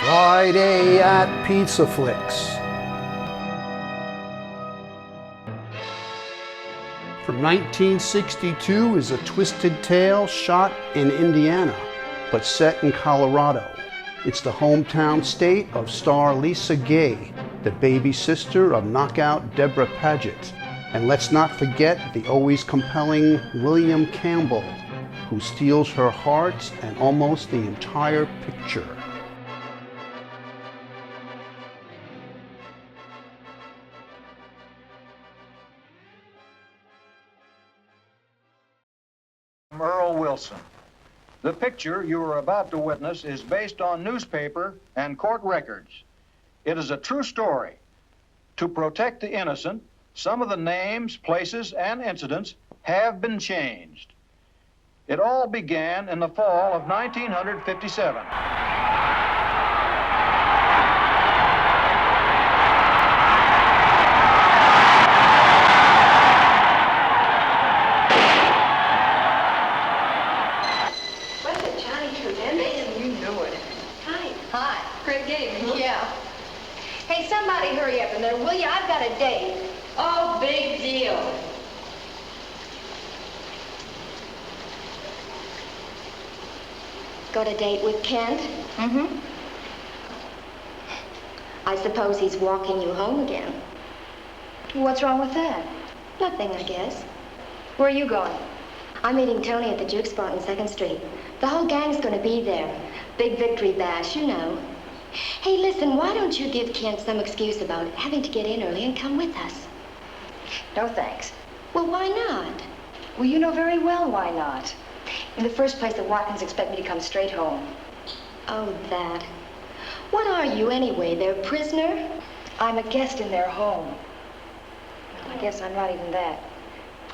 Friday at PizzaFLIX. From 1962 is a twisted tale shot in Indiana, but set in Colorado. It's the hometown state of star Lisa Gaye, the baby sister of knockout Deborah Pageant. And let's not forget the always compelling William Campbell, who steals her heart and almost the entire picture. I'm Earl Wilson. The picture you are about to witness is based on newspaper and court records. It is a true story. To protect the innocent, some of the names, places, and incidents have been changed. It all began in the fall of 1957. Hey, somebody hurry up in there, will you? I've got a date. Oh, big deal. Got a date with Kent? Mm-hmm. I suppose he's walking you home again. What's wrong with that? Nothing, I guess. Where are you going? I'm meeting Tony at the juke spot on 2nd Street. The whole gang's gonna be there. Big victory bash, you know. Hey, listen, why don't you give Kent some excuse about having to get in early and come with us? No, thanks. Well, why not? Well, you know very well why not. In the first place, the Watkins expect me to come straight home. Oh, that. What are you, anyway, their prisoner? I'm a guest in their home. Well, I guess I'm not even that.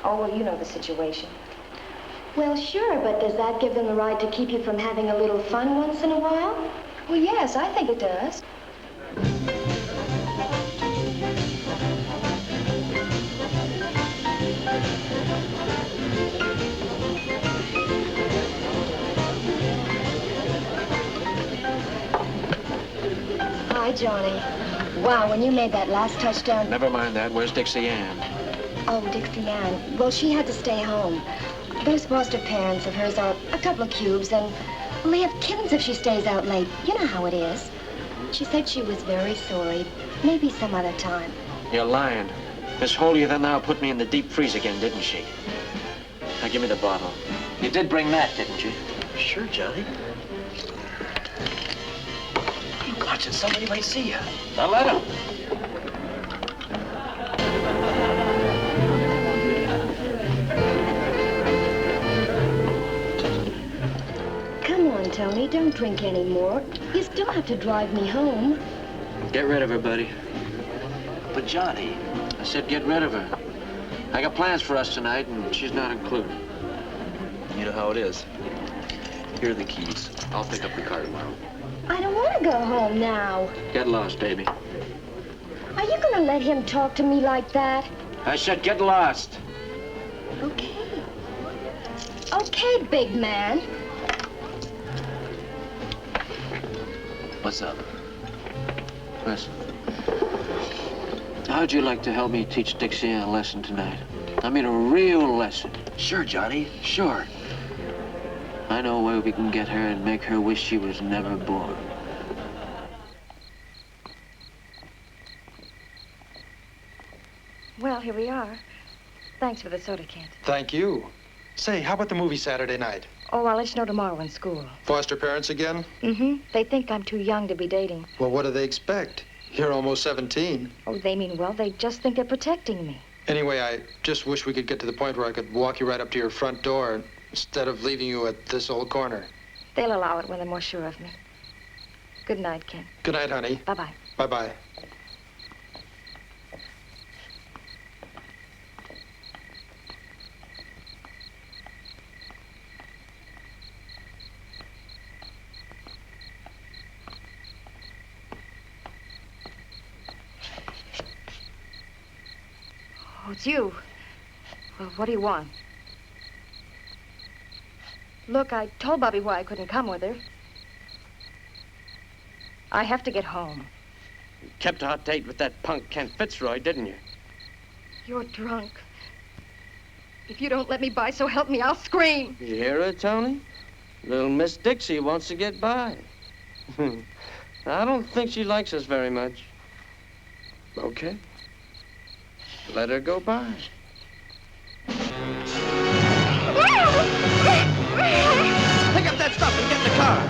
Oh, well, you know the situation. Well, sure, but does that give them the right to keep you from having a little fun once in a while? Well, yes, I think it does. Hi, Johnny. Wow, when you made that last touchdown... Never mind that. Where's Dixie Ann? Oh, Dixie Ann. Well, she had to stay home. Those foster parents of hers are a couple of cubes, and well, they have kittens if she stays out late. You know how it is. She said she was very sorry. Maybe some other time. You're lying. Miss Holier then now put me in the deep freeze again, didn't she? Now give me the bottle. You did bring that, didn't you? Sure, Johnny. You watch it, somebody might see you. Now let him. Come on, Tony, don't drink any more. You still have to drive me home. Get rid of her, buddy. But Johnny... I said get rid of her. I got plans for us tonight, and she's not included. You know how it is. Here are the keys. I'll pick up the car tomorrow. I don't want to go home now. Get lost, baby. Are you going to let him talk to me like that? I said get lost. Okay. Okay, big man. What's up? Listen. How'd you like to help me teach Dixie a lesson tonight? I mean, a real lesson. Sure, Johnny. Sure. I know where we can get her and make her wish she was never born. Well, here we are. Thanks for the soda, Kent. Thank you. Say, how about the movie Saturday night? Oh, I'll let you know tomorrow in school. Foster parents again? Mm-hmm. They think I'm too young to be dating. Well, what do they expect? You're almost 17. Oh, they mean well. They just think they're protecting me. Anyway, I just wish we could get to the point where I could walk you right up to your front door instead of leaving you at this old corner. They'll allow it when they're more sure of me. Good night, Kent. Good night, honey. Bye-bye. Bye-bye. Oh, it's you. Well, what do you want? Look, I told Bobby why I couldn't come with her. I have to get home. You kept a hot date with that punk Kent Fitzroy, didn't you? You're drunk. If you don't let me by, so help me, I'll scream. You hear her, Tony? Little Miss Dixie wants to get by. I don't think she likes us very much. Okay. Let her go by. Pick up that stuff and get in the car.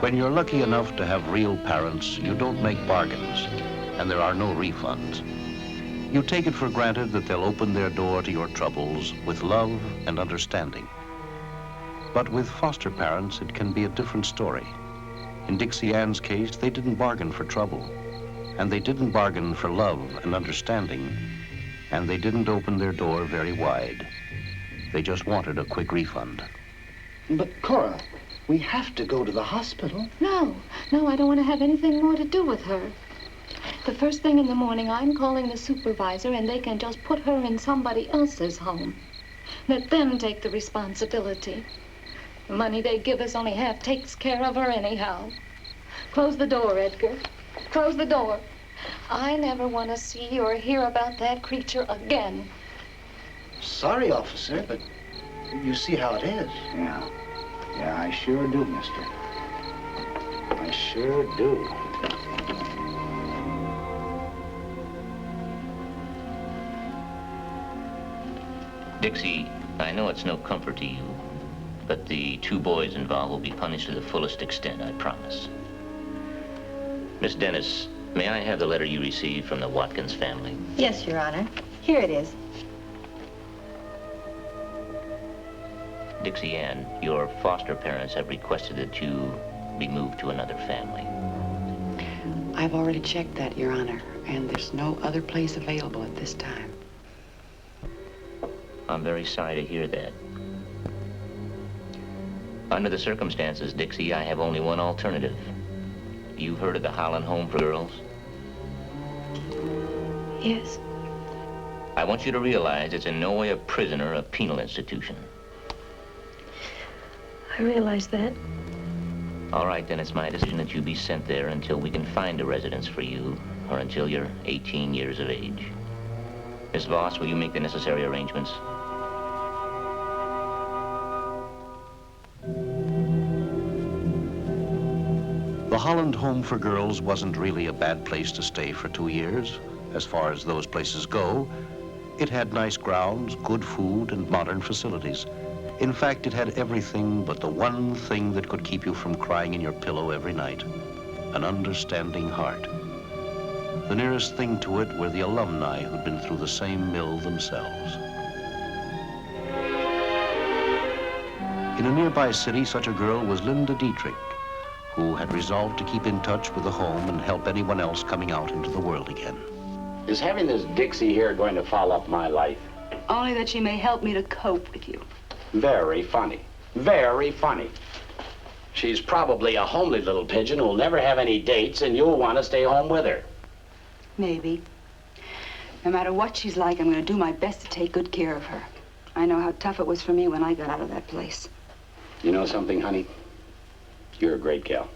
When you're lucky enough to have real parents, you don't make bargains, and there are no refunds. You take it for granted that they'll open their door to your troubles with love and understanding. But with foster parents, it can be a different story. In Dixie Ann's case, they didn't bargain for trouble, and they didn't bargain for love and understanding, and they didn't open their door very wide. They just wanted a quick refund. But, Cora, we have to go to the hospital. No, I don't want to have anything more to do with her. The first thing in the morning, I'm calling the supervisor, and they can just put her in somebody else's home. Let them take the responsibility. The money they give us only half takes care of her anyhow. Close the door, Edgar. Close the door. I never want to see or hear about that creature again. Sorry, officer, but you see how it is. Yeah, I sure do, mister. I sure do. Dixie, I know it's no comfort to you, but the two boys involved will be punished to the fullest extent, I promise. Miss Dennis, may I have the letter you received from the Watkins family? Yes, Your Honor. Here it is. Dixie Ann, your foster parents have requested that you be moved to another family. I've already checked that, Your Honor, and there's no other place available at this time. I'm very sorry to hear that. Under the circumstances, Dixie, I have only one alternative. You've heard of the Holland Home for Girls? Yes. I want you to realize it's in no way a prison or a penal institution. I realize that. All right, then it's my decision that you be sent there until we can find a residence for you, or until you're 18 years of age. Miss Voss, will you make the necessary arrangements? The Holland Home for Girls wasn't really a bad place to stay for 2 years. As far as those places go, it had nice grounds, good food, and modern facilities. In fact, it had everything but the one thing that could keep you from crying in your pillow every night, an understanding heart. The nearest thing to it were the alumni who'd been through the same mill themselves. In a nearby city, such a girl was Linda Dietrich, who had resolved to keep in touch with the home and help anyone else coming out into the world again. Is having this Dixie here going to foul up my life? Only that she may help me to cope with you. Very funny. Very funny. She's probably a homely little pigeon who'll never have any dates, and you'll want to stay home with her. Maybe. No matter what she's like, I'm going to do my best to take good care of her. I know how tough it was for me when I got out of that place. You know something, honey? You're a great gal.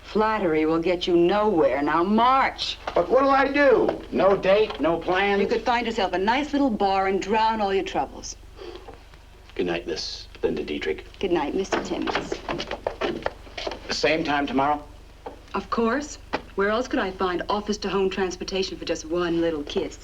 Flattery will get you nowhere. Now march. But what'll I do? No date, no plans? You could find yourself a nice little bar and drown all your troubles. Good night, Miss Linda Dietrich. Good night, Mr. Timmons. Same time tomorrow? Of course. Where else could I find office-to-home transportation for just one little kiss?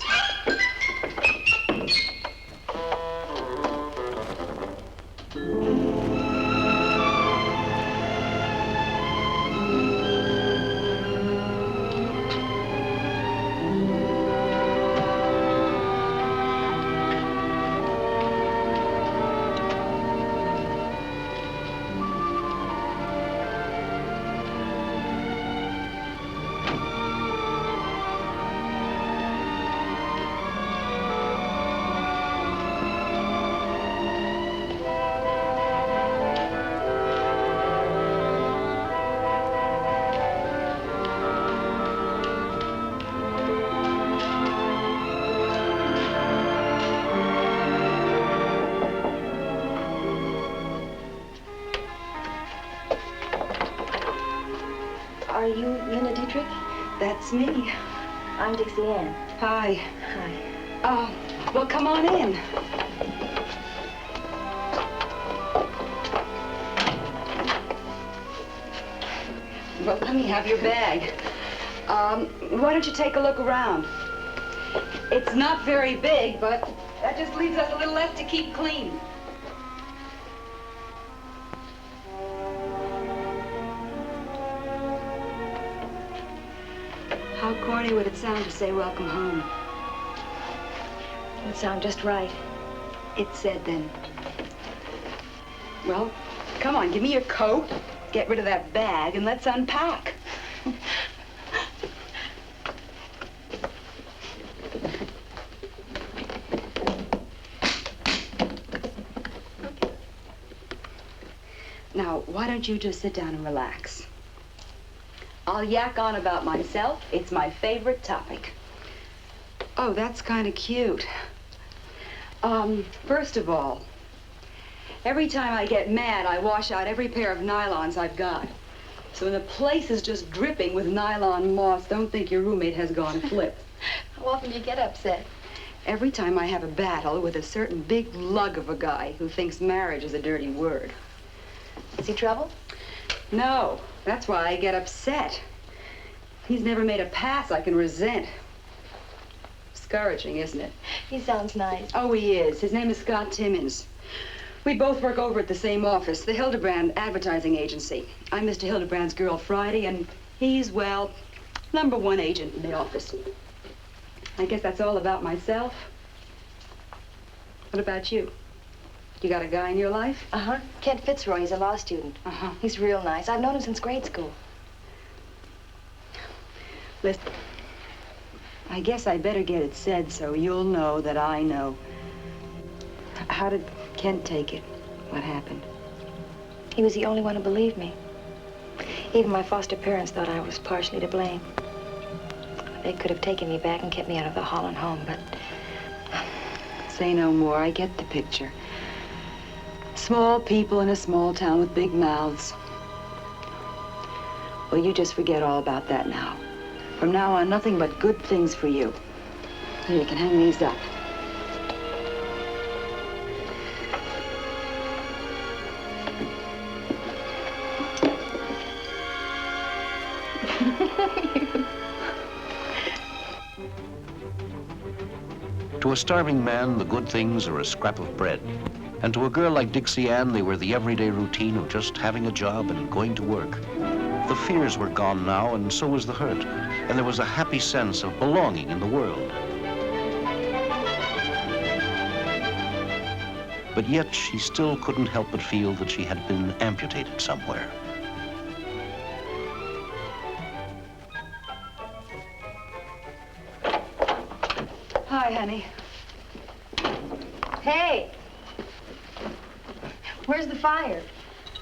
Are you Linda Dietrich? That's me. I'm Dixie Ann. Hi. Hi. Oh, well, come on in. Well, let me have your bag. Why don't you take a look around? It's not very big, but that just leaves us a little less to keep clean. How corny would it sound to say welcome home? It would sound just right. It's said then. Well, come on, give me your coat, get rid of that bag, and let's unpack. Now, why don't you just sit down and relax? I'll yak on about myself. It's my favorite topic. Oh, that's kind of cute. First of all, every time I get mad, I wash out every pair of nylons I've got. So when the place is just dripping with nylon moss, don't think your roommate has gone flip. How often do you get upset? Every time I have a battle with a certain big lug of a guy who thinks marriage is a dirty word. Is he trouble? No, that's why I get upset. He's never made a pass I can resent. Discouraging, isn't it? He sounds nice. Oh, he is. His name is Scott Timmons. We both work over at the same office, the Hildebrand Advertising Agency. I'm Mr. Hildebrand's girl Friday, and he's, well, #1 agent in the office. I guess that's all about myself. What about you? You got a guy in your life? Uh-huh. Kent Fitzroy, he's a law student. Uh-huh. He's real nice. I've known him since grade school. Listen, I guess I better get it said so you'll know that I know. How did Kent take it? What happened? He was the only one who believed me. Even my foster parents thought I was partially to blame. They could have taken me back and kept me out of the Holland home, but... Say no more. I get the picture. Small people in a small town with big mouths. Well, you just forget all about that now. From now on, nothing but good things for you. Here, you can hang these up. To a starving man, the good things are a scrap of bread. And to a girl like Dixie Ann, they were the everyday routine of just having a job and going to work. The fears were gone now, and so was the hurt. and there was a happy sense of belonging in the world. But yet, she still couldn't help but feel that she had been amputated somewhere. Hi, honey. Hey! Where's the fire?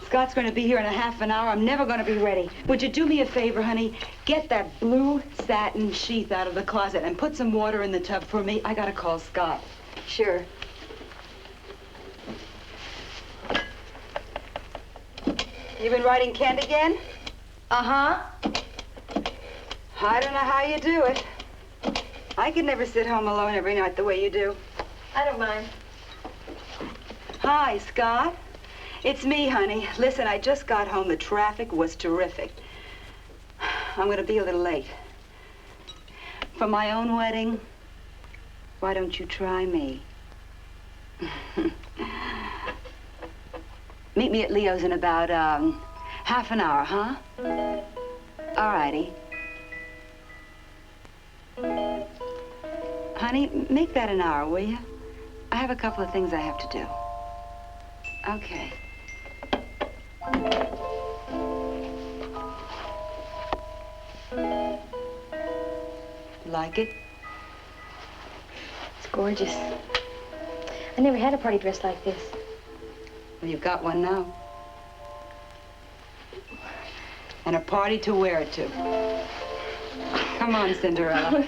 Scott's going to be here in a half an hour. I'm never going to be ready. Would you do me a favor, honey? Get that blue satin sheath out of the closet and put some water in the tub for me. I got to call Scott. Sure. You been writing Kent again? Uh-huh. I don't know how you do it. I could never sit home alone every night the way you do. I don't mind. Hi, Scott. It's me, honey. Listen, I just got home. The traffic was terrific. I'm going to be a little late. For my own wedding, why don't you try me? Meet me at Leo's in about half an hour, huh? All righty. Honey, make that an hour, will you? I have a couple of things I have to do. Okay. Like it? It's gorgeous. I never had a party dress like this. Well, you've got one now. And a party to wear it to. Come on, Cinderella.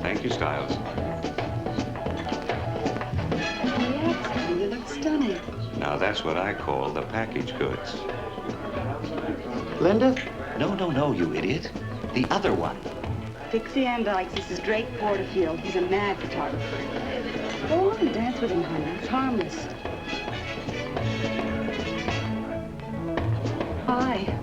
Thank you, Styles. Yes, you look stunning. Now that's what I call the package goods. Linda? No, you idiot. The other one. Dixie and Dykes, this is Drake Porterfield. He's a mad photographer. Go on and dance with him, honey. It's harmless. Hi.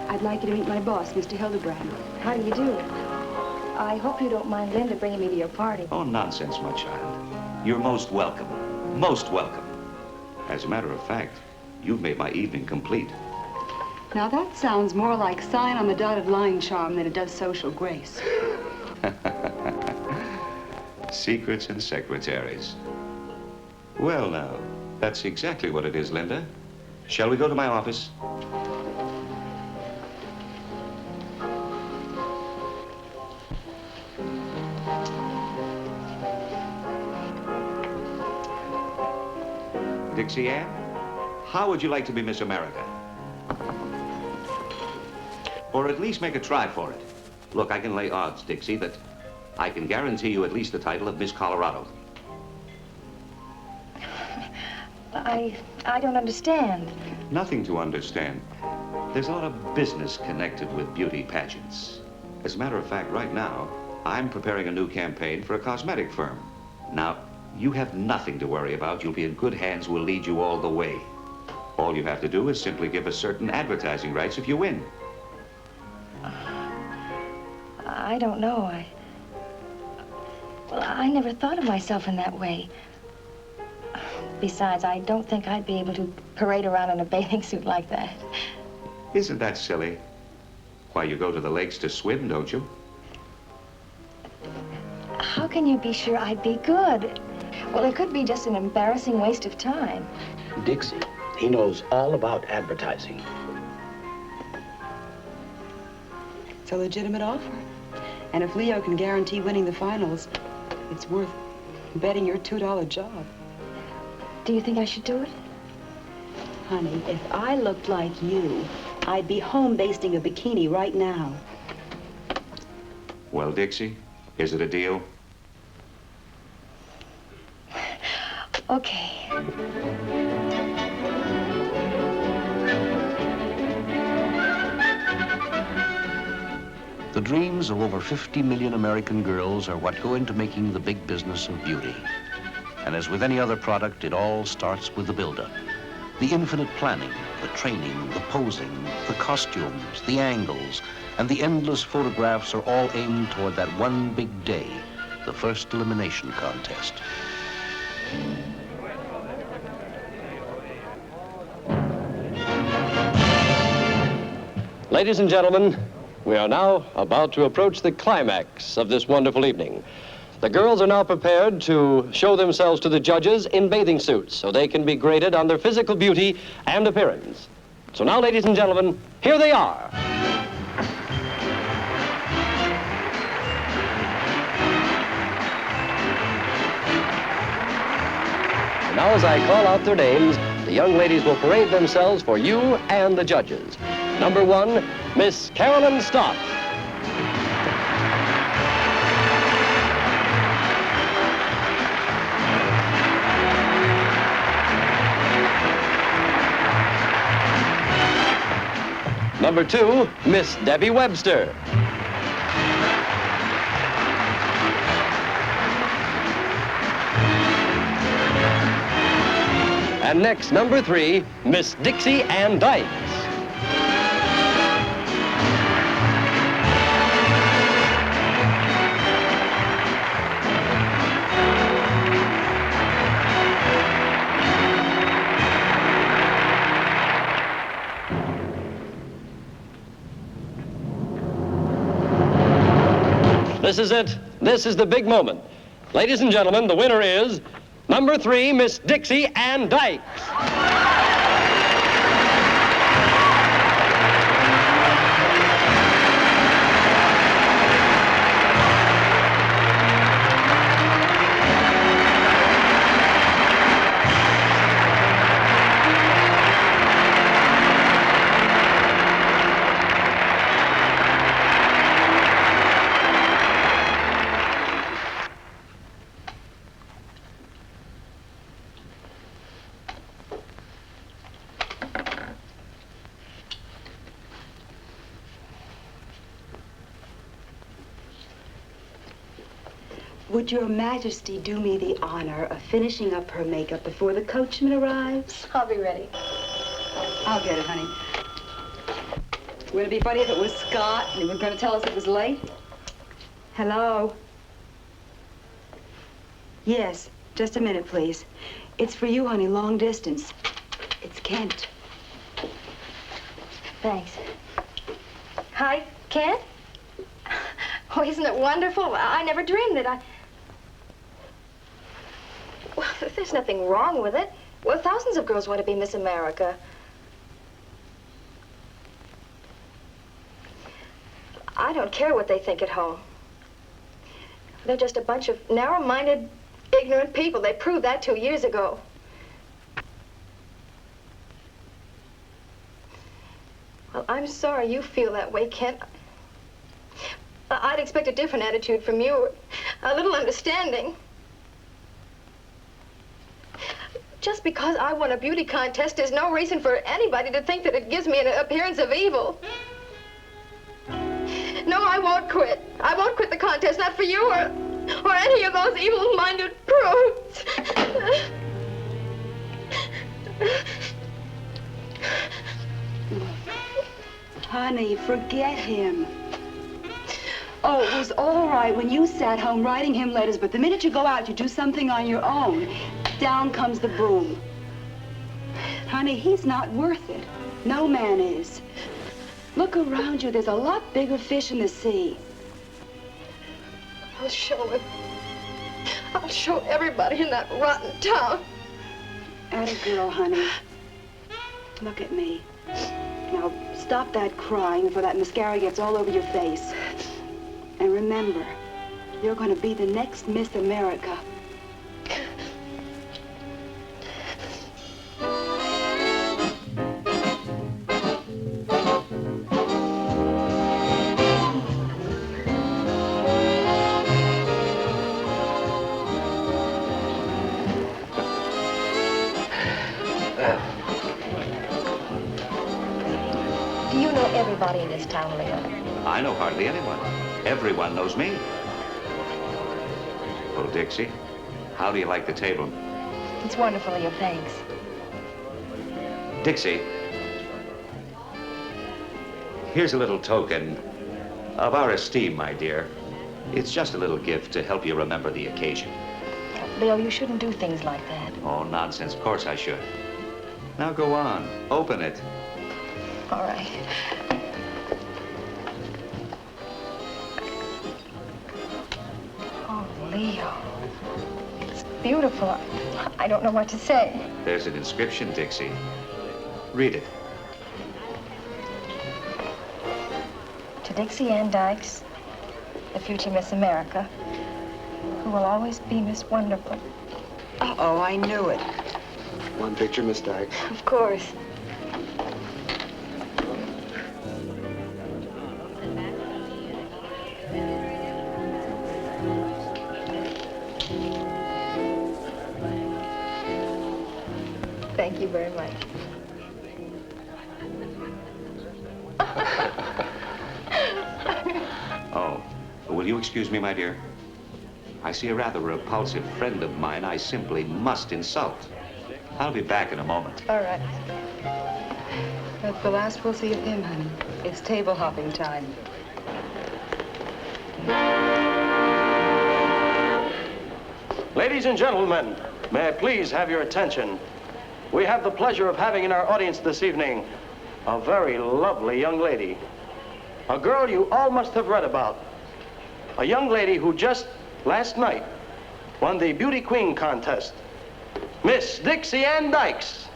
I'd like you to meet my boss, Mr. Hildebrand. How do you do? I hope you don't mind Linda bringing me to your party. Oh, nonsense, my child. You're most welcome. Most welcome. As a matter of fact, you've made my evening complete. Now that sounds more like sign on the dotted line charm than it does social grace. Secrets and secretaries. Well, now, that's exactly what it is, Linda. Shall we go to my office? Dixie Ann, how would you like to be Miss America? Or at least make a try for it. Look, I can lay odds, Dixie, that I can guarantee you at least the title of Miss Colorado. I don't understand. Nothing to understand. There's a lot of business connected with beauty pageants. As a matter of fact, right now, I'm preparing a new campaign for a cosmetic firm. Now, you have nothing to worry about. You'll be in good hands. We'll lead you all the way. All you have to do is simply give us certain advertising rights if you win. I don't know. Well, I never thought of myself in that way. Besides, I don't think I'd be able to parade around in a bathing suit like that. Isn't that silly? Why, you go to the lakes to swim, don't you? How can you be sure I'd be good? Well, it could be just an embarrassing waste of time. Dixie, he knows all about advertising. It's a legitimate offer. And if Leo can guarantee winning the finals, It's worth betting your $2 job. Do you think I should do it? Honey, if I looked like you, I'd be home basting a bikini right now. Well, Dixie, is it a deal? Okay. The dreams of over 50 million American girls are what go into making the big business of beauty. And as with any other product, it all starts with the build-up. The infinite planning, the training, the posing, the costumes, the angles, and the endless photographs are all aimed toward that one big day, the first elimination contest. Ladies and gentlemen, we are now about to approach the climax of this wonderful evening. The girls are now prepared to show themselves to the judges in bathing suits so they can be graded on their physical beauty and appearance. So now, ladies and gentlemen, here they are. And now, as I call out their names, the young ladies will parade themselves for you and the judges. Number 1, Miss Carolyn Stott. Number 2, Miss Debbie Webster. And next, number 3, Miss Dixie Ann Dykes. This is it. This is the big moment. Ladies and gentlemen, the winner is number 3, Miss Dixie Ann Dykes. Would Your Majesty do me the honor of finishing up her makeup before the coachman arrives? I'll be ready. I'll get it, honey. Would it be funny if it was Scott and he was going to tell us it was late? Hello? Yes, just a minute, please. It's for you, honey, long distance. It's Kent. Thanks. Hi, Kent? Oh, isn't it wonderful? I never dreamed that I... Well, there's nothing wrong with it. Well, thousands of girls want to be Miss America. I don't care what they think at home. They're just a bunch of narrow-minded, ignorant people. They proved that 2 years ago. Well, I'm sorry you feel that way, Kent. I'd expect a different attitude from you, a little understanding. Just because I won a beauty contest is no reason for anybody to think that it gives me an appearance of evil. No, I won't quit. I won't quit the contest, not for you or any of those evil-minded prudes. Honey, forget him. Oh, it was all right when you sat home writing him letters, but the minute you go out, you do something on your own, down comes the boom. Honey, he's not worth it. No man is. Look around you. There's a lot bigger fish in the sea. I'll show him. I'll show everybody in that rotten town. Atta girl, honey. Look at me. Now, stop that crying before that mascara gets all over your face. And remember, You're going to be the next Miss America. Do you know everybody in this town, Leo? I know hardly anyone. Everyone knows me. Well, Dixie, how do you like the table? It's wonderful, Leo, thanks. Dixie, here's a little token of our esteem, my dear. It's just a little gift to help you remember the occasion. Leo, you shouldn't do things like that. Oh, nonsense. Of course I should. Now go on. Open it. All right. Oh, Leo. It's beautiful. I don't know what to say. There's an inscription, Dixie. Read it. To Dixie Ann Dykes, the future Miss America, who will always be Miss Wonderful. Uh-oh, I knew it. One picture, Miss Dykes. Of course. Thank you very much. Oh, will you excuse me, my dear? I see a rather repulsive friend of mine I simply must insult. I'll be back in a moment. All right. That's the last we'll see of him, honey. It's table hopping time. Ladies and gentlemen, may I please have your attention? We have the pleasure of having in our audience this evening a very lovely young lady. A girl you all must have read about. A young lady who just last night won the Beauty Queen contest. Miss Dixie Ann Dykes.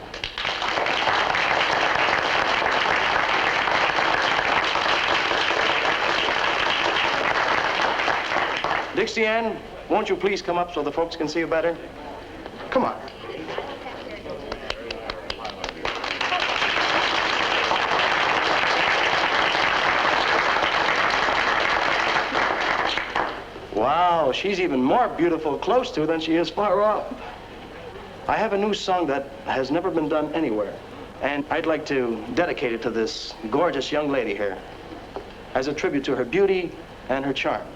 Dixie Ann, won't you please come up so the folks can see you better? Come on. Wow, she's even more beautiful close to than she is far off. I have a new song that has never been done anywhere, and I'd like to dedicate it to this gorgeous young lady here as a tribute to her beauty and her charm.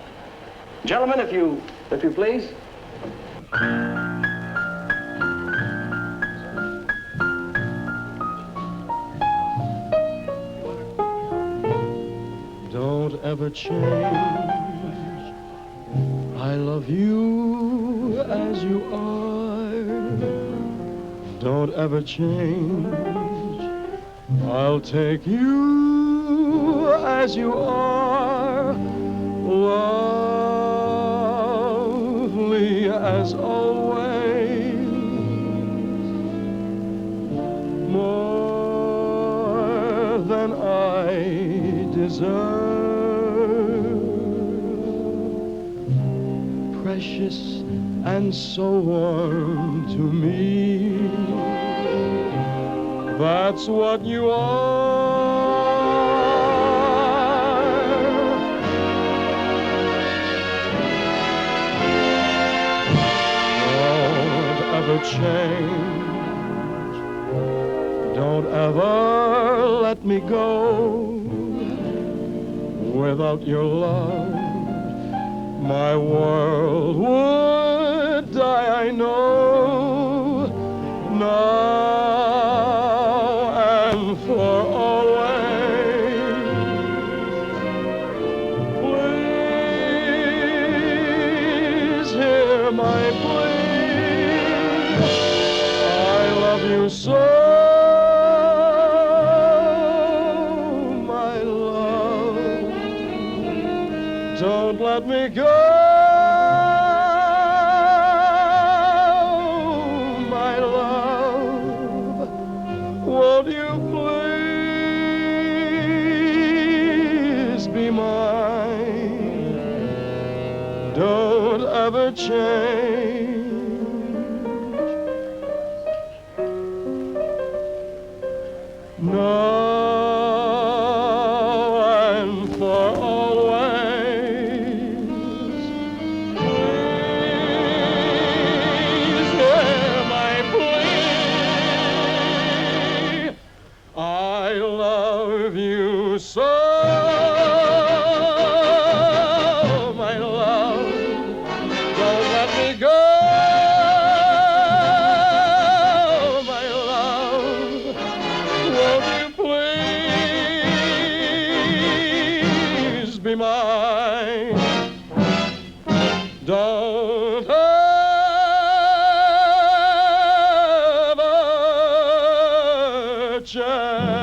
Gentlemen, if you please. Don't ever change. I love you as you are. Don't ever change. I'll take you as you are. Lovely as always. More than I deserve. Precious and so warm to me. That's what you are. Don't ever change. Don't ever let me go. Without your love, my world would die, I know, now and for always. Please hear my plea. I love you so, my love. Don't let me go. don't ever change. Now and for always. Please hear my plea. I love you so. Mine. Don't ever change.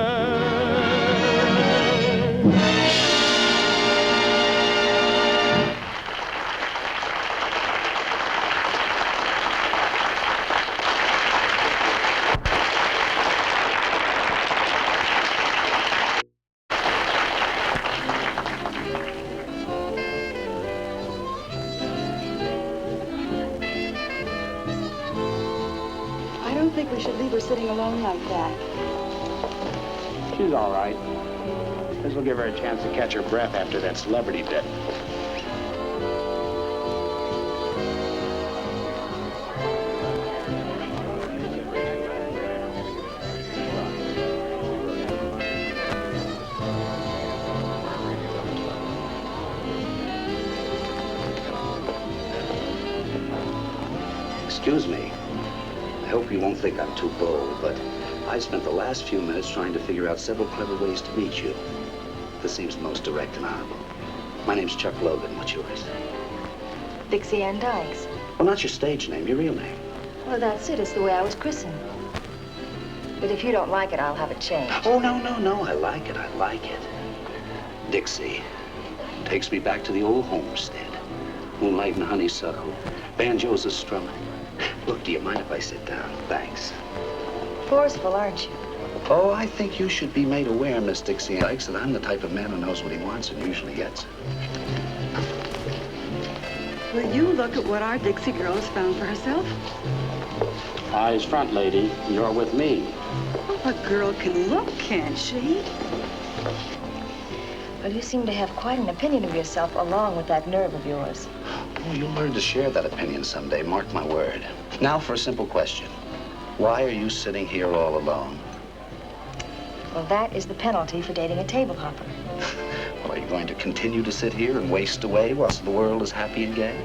I don't think we should leave her sitting alone like that. She's all right. This will give her a chance to catch her breath after that celebrity bit. Excuse me. I hope you won't think I'm too bold, but I spent the last few minutes trying to figure out several clever ways to meet you. This seems most direct and honorable. My name's Chuck Logan. What's yours? Dixie Ann Dykes. Well, not your stage name, your real name. Well, that's it. It's the way I was christened. But if you don't like it, I'll have it changed. Oh, no. I like it. Dixie. Takes me back to the old homestead. Moonlight and honeysuckle. Banjos are strumming. Look, do you mind if I sit down? Thanks. Forceful, aren't you? Oh, I think you should be made aware, Miss Dixie Dykes, that I'm the type of man who knows what he wants and usually gets it. Will you look at what our Dixie girl has found for herself? Eyes front, lady. You're with me. Oh, a girl can look, can't she? Well, you seem to have quite an opinion of yourself along with that nerve of yours. Oh, you'll learn to share that opinion someday, mark my word. Now for a simple question. Why are you sitting here all alone? Well, that is the penalty for dating a table hopper. Well, are you going to continue to sit here and waste away whilst the world is happy and gay?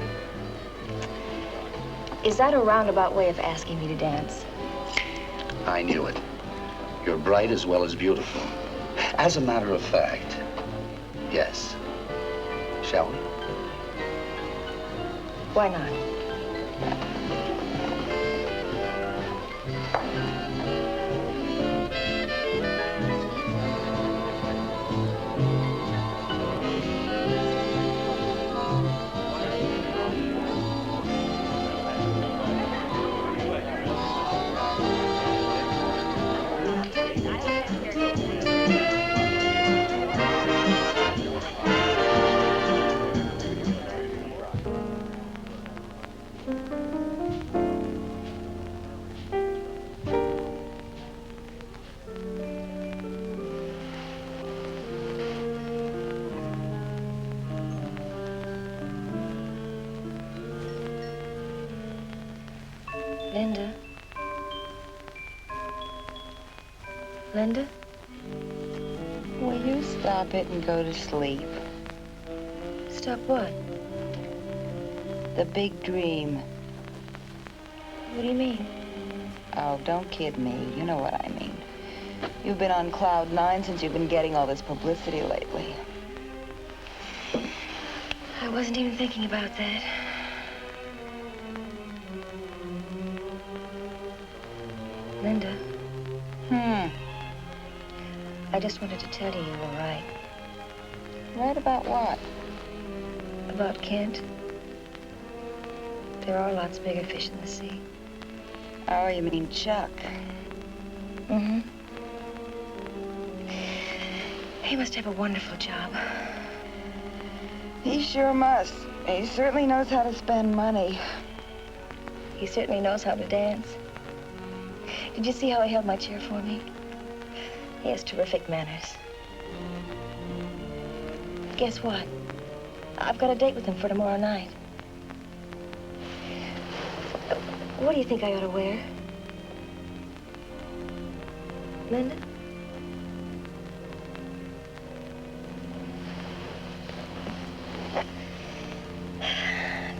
Is that a roundabout way of asking me to dance? I knew it. You're bright as well as beautiful. As a matter of fact, yes. Shall we? Why not? Linda? Linda? Will you stop it and go to sleep? Stop what? The big dream. What do you mean? Oh, don't kid me. You know what I mean. You've been on cloud 9 since you've been getting all this publicity lately. I wasn't even thinking about that. Linda? I just wanted to tell you you were right. Right about what? About Kent. There are lots bigger fish in the sea. Oh, you mean Chuck? Mm-hmm. He must have a wonderful job. He sure must. He certainly knows how to spend money. He certainly knows how to dance. Did you see how he held my chair for me? He has terrific manners. Guess what? I've got a date with him for tomorrow night. What do you think I ought to wear? Linda?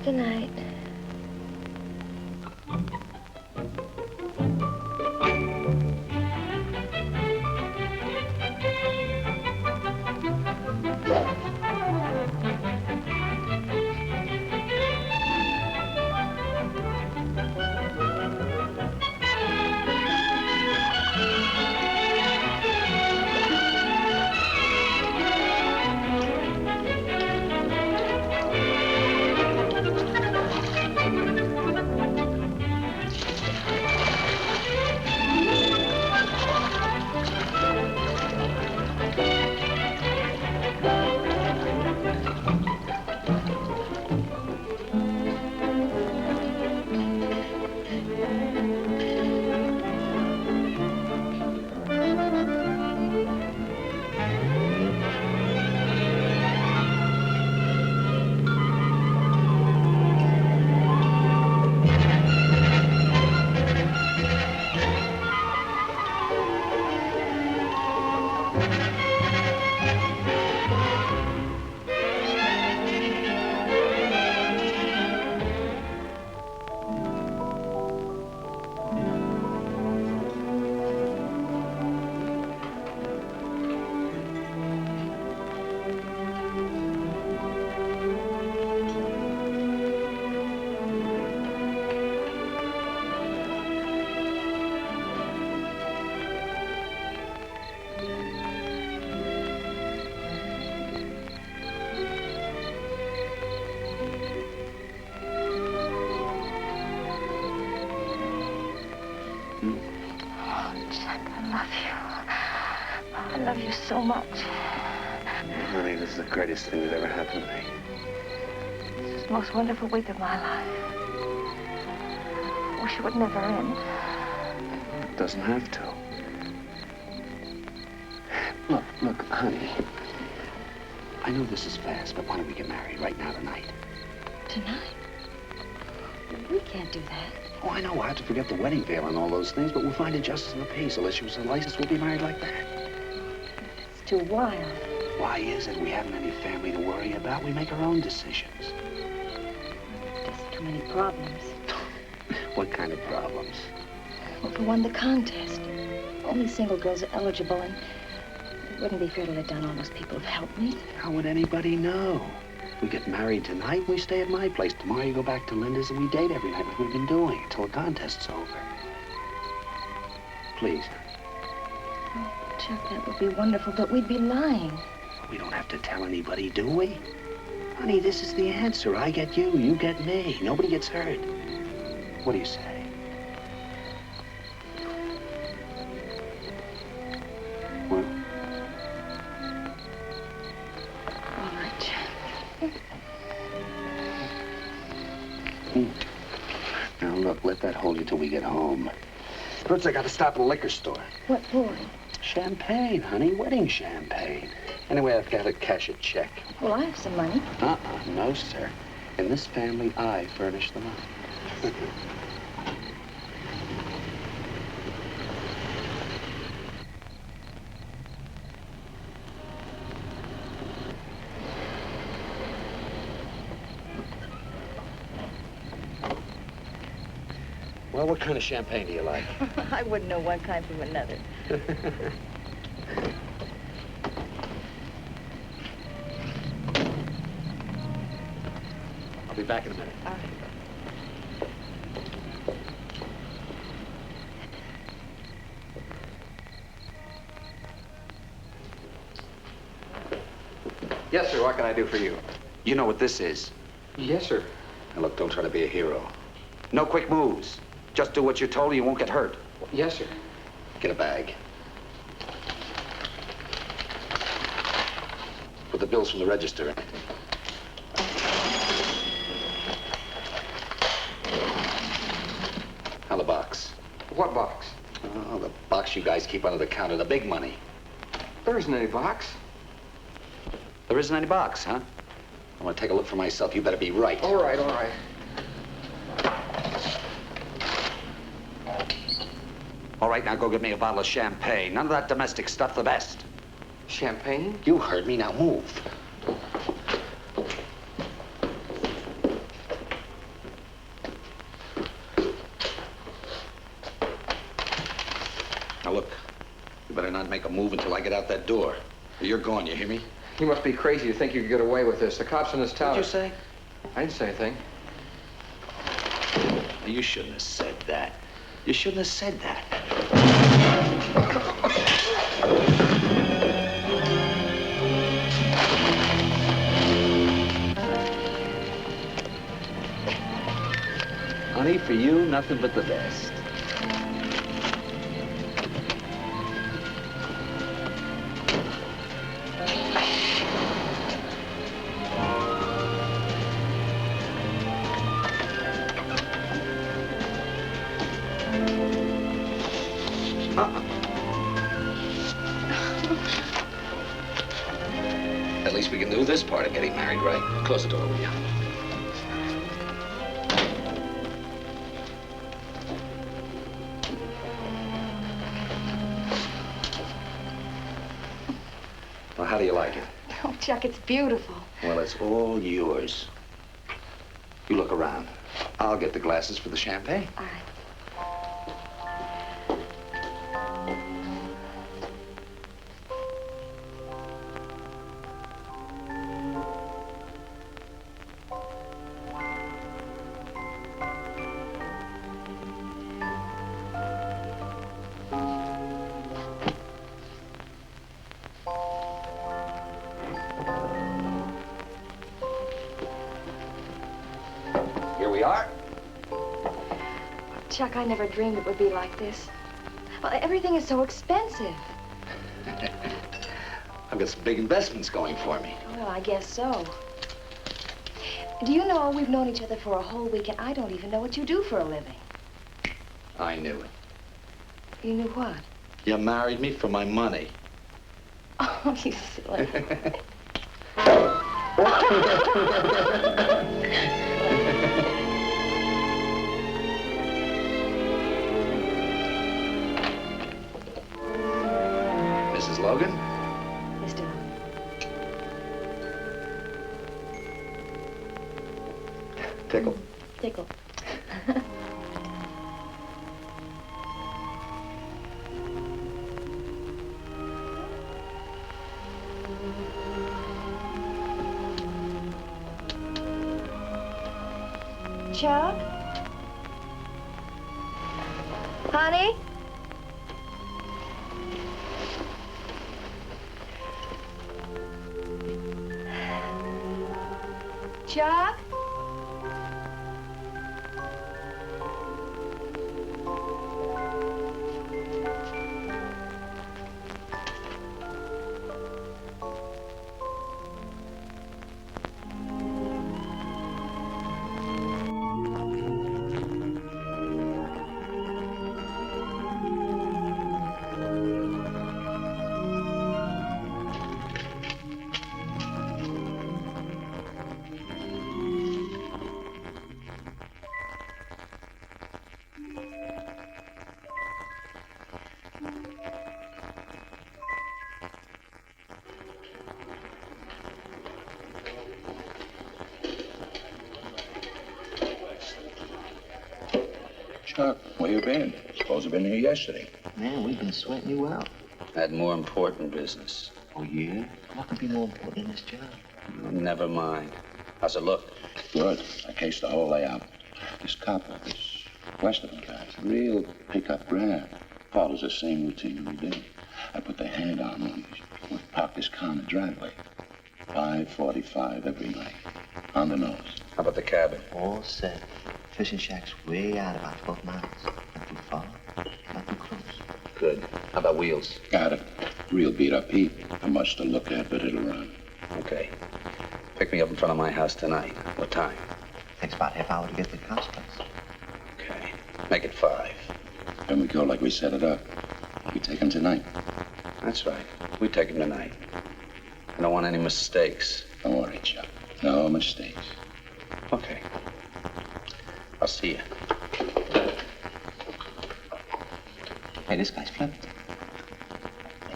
Good night. I love you so much. Honey, this is the greatest thing that ever happened to me. This is the most wonderful week of my life. I wish it would never end. It doesn't have to. Look, honey. I know this is fast, but why don't we get married right now tonight? Tonight? We can't do that. Oh, I know. We'll have to forget the wedding veil and all those things, but we'll find a justice of the peace. Unless she was a license, we'll be married like that. It's too wild. Why is it? We haven't any family to worry about. We make our own decisions. Just too many problems. What kind of problems? Well, for one, the contest. Only single girls are eligible, and it wouldn't be fair to let down all those people who've helped me. How would anybody know? We get married tonight, we stay at my place. Tomorrow you go back to Linda's and we date every night like we've been doing until the contest's over. Please. Oh, Chuck, that would be wonderful, but we'd be lying. We don't have to tell anybody, do we? Honey, this is the answer. I get you, you get me. Nobody gets hurt. What do you say? Well? All right. Now, look, let that hold you till we get home. First, I got to stop at a liquor store. What for? Champagne, honey. Wedding champagne. Anyway, I've got to cash a check. Well, I have some money. No, sir. In this family, I furnish the money. Well, what kind of champagne do you like? I wouldn't know one kind from another. I'll be back in a minute. All right. Yes, sir. What can I do for you? You know what this is? Yes, sir. Now, look, don't try to be a hero. No quick moves. Just do what you're told and you won't get hurt. Yes, sir. Get a bag. Put the bills from the register in it. What box? Oh, the box you guys keep under the counter, the big money. There isn't any box. There isn't any box, huh? I want to take a look for myself. You better be right. All right, all right. All right, now go get me a bottle of champagne. None of that domestic stuff, the best. Champagne? You heard me, now move. Now look, you better not make a move until I get out that door. You're gone, you hear me? You must be crazy to think you could get away with this. The cops in this town. What'd you say? I didn't say anything. You shouldn't have said that. You shouldn't have said that. Honey, for you, nothing but the best. At least we can do this part of getting married, right? Close the door, will you? Well, how do you like it? Oh, Chuck, it's beautiful. Well, it's all yours. You look around. I'll get the glasses for the champagne. All right. Here we are. Chuck, I never dreamed it would be like this. Well, everything is so expensive. I've got some big investments going for me. Well, I guess so. Do you know, we've known each other for a whole week, and I don't even know what you do for a living. I knew it. You knew what? You married me for my money. Oh, you silly. Mrs. Logan? Mr. Tickle. Tickle. Chuck? Honey? Chuck? Chuck, where you been? Supposed to been here yesterday. Man, we've been sweating you out. Had more important business. Oh, yeah? What could be more important than this job? Never mind. How's it look? Good. I cased the whole layout. This copper, this Westerner guy, real pickup grab. Follows the same routine every day. I put the hand on him. We park this car in the driveway. 5:45 every night. On the nose. How about the cabin? All set. Fishing shack's way out, about 12 miles. Not too far, not too close. Good. How about wheels? Got it. Real beat up heap. Not much to look at, but it'll run. Okay. Pick me up in front of my house tonight. What time? Takes about half hour to get to the cops' place. Okay. Make it 5. Then we go like we set it up. We take him tonight. That's right. We take him tonight. I don't want any mistakes. Don't worry, Chuck. No mistakes. Okay. I'll see you. Hey, this guy's flipped.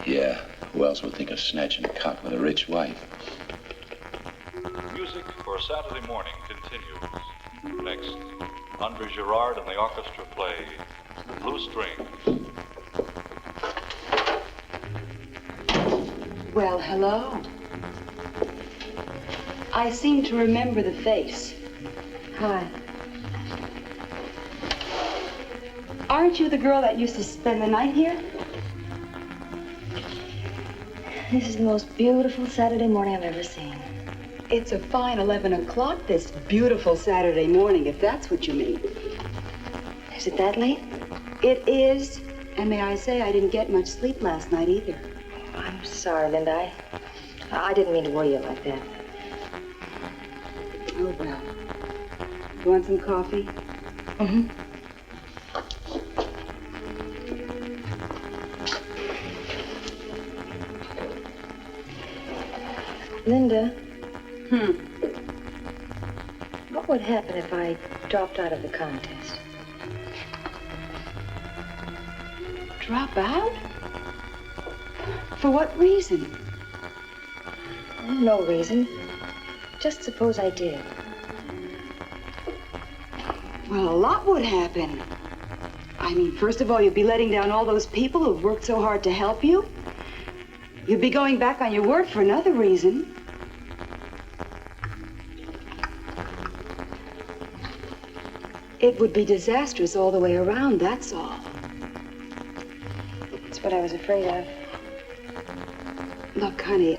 Yeah. Who else would think of snatching a cop with a rich wife? Music for Saturday morning continues. Next, Andre Girard and the orchestra play Blue Strings. Well, hello. I seem to remember the face. Hi. Aren't you the girl that used to spend the night here? This is the most beautiful Saturday morning I've ever seen. It's a fine 11 o'clock this beautiful Saturday morning, if that's what you mean. Is it that late? It is. And may I say, I didn't get much sleep last night either. I'm sorry, Linda. I didn't mean to worry you like that. Oh, well. You want some coffee? Mm-hmm. Linda. What would happen if I dropped out of the contest? Drop out? For what reason? No reason. Just suppose I did. Well, a lot would happen. I mean, first of all, you'd be letting down all those people who've worked so hard to help you. You'd be going back on your word for another reason. It would be disastrous all the way around, that's all. That's what I was afraid of. Look, honey,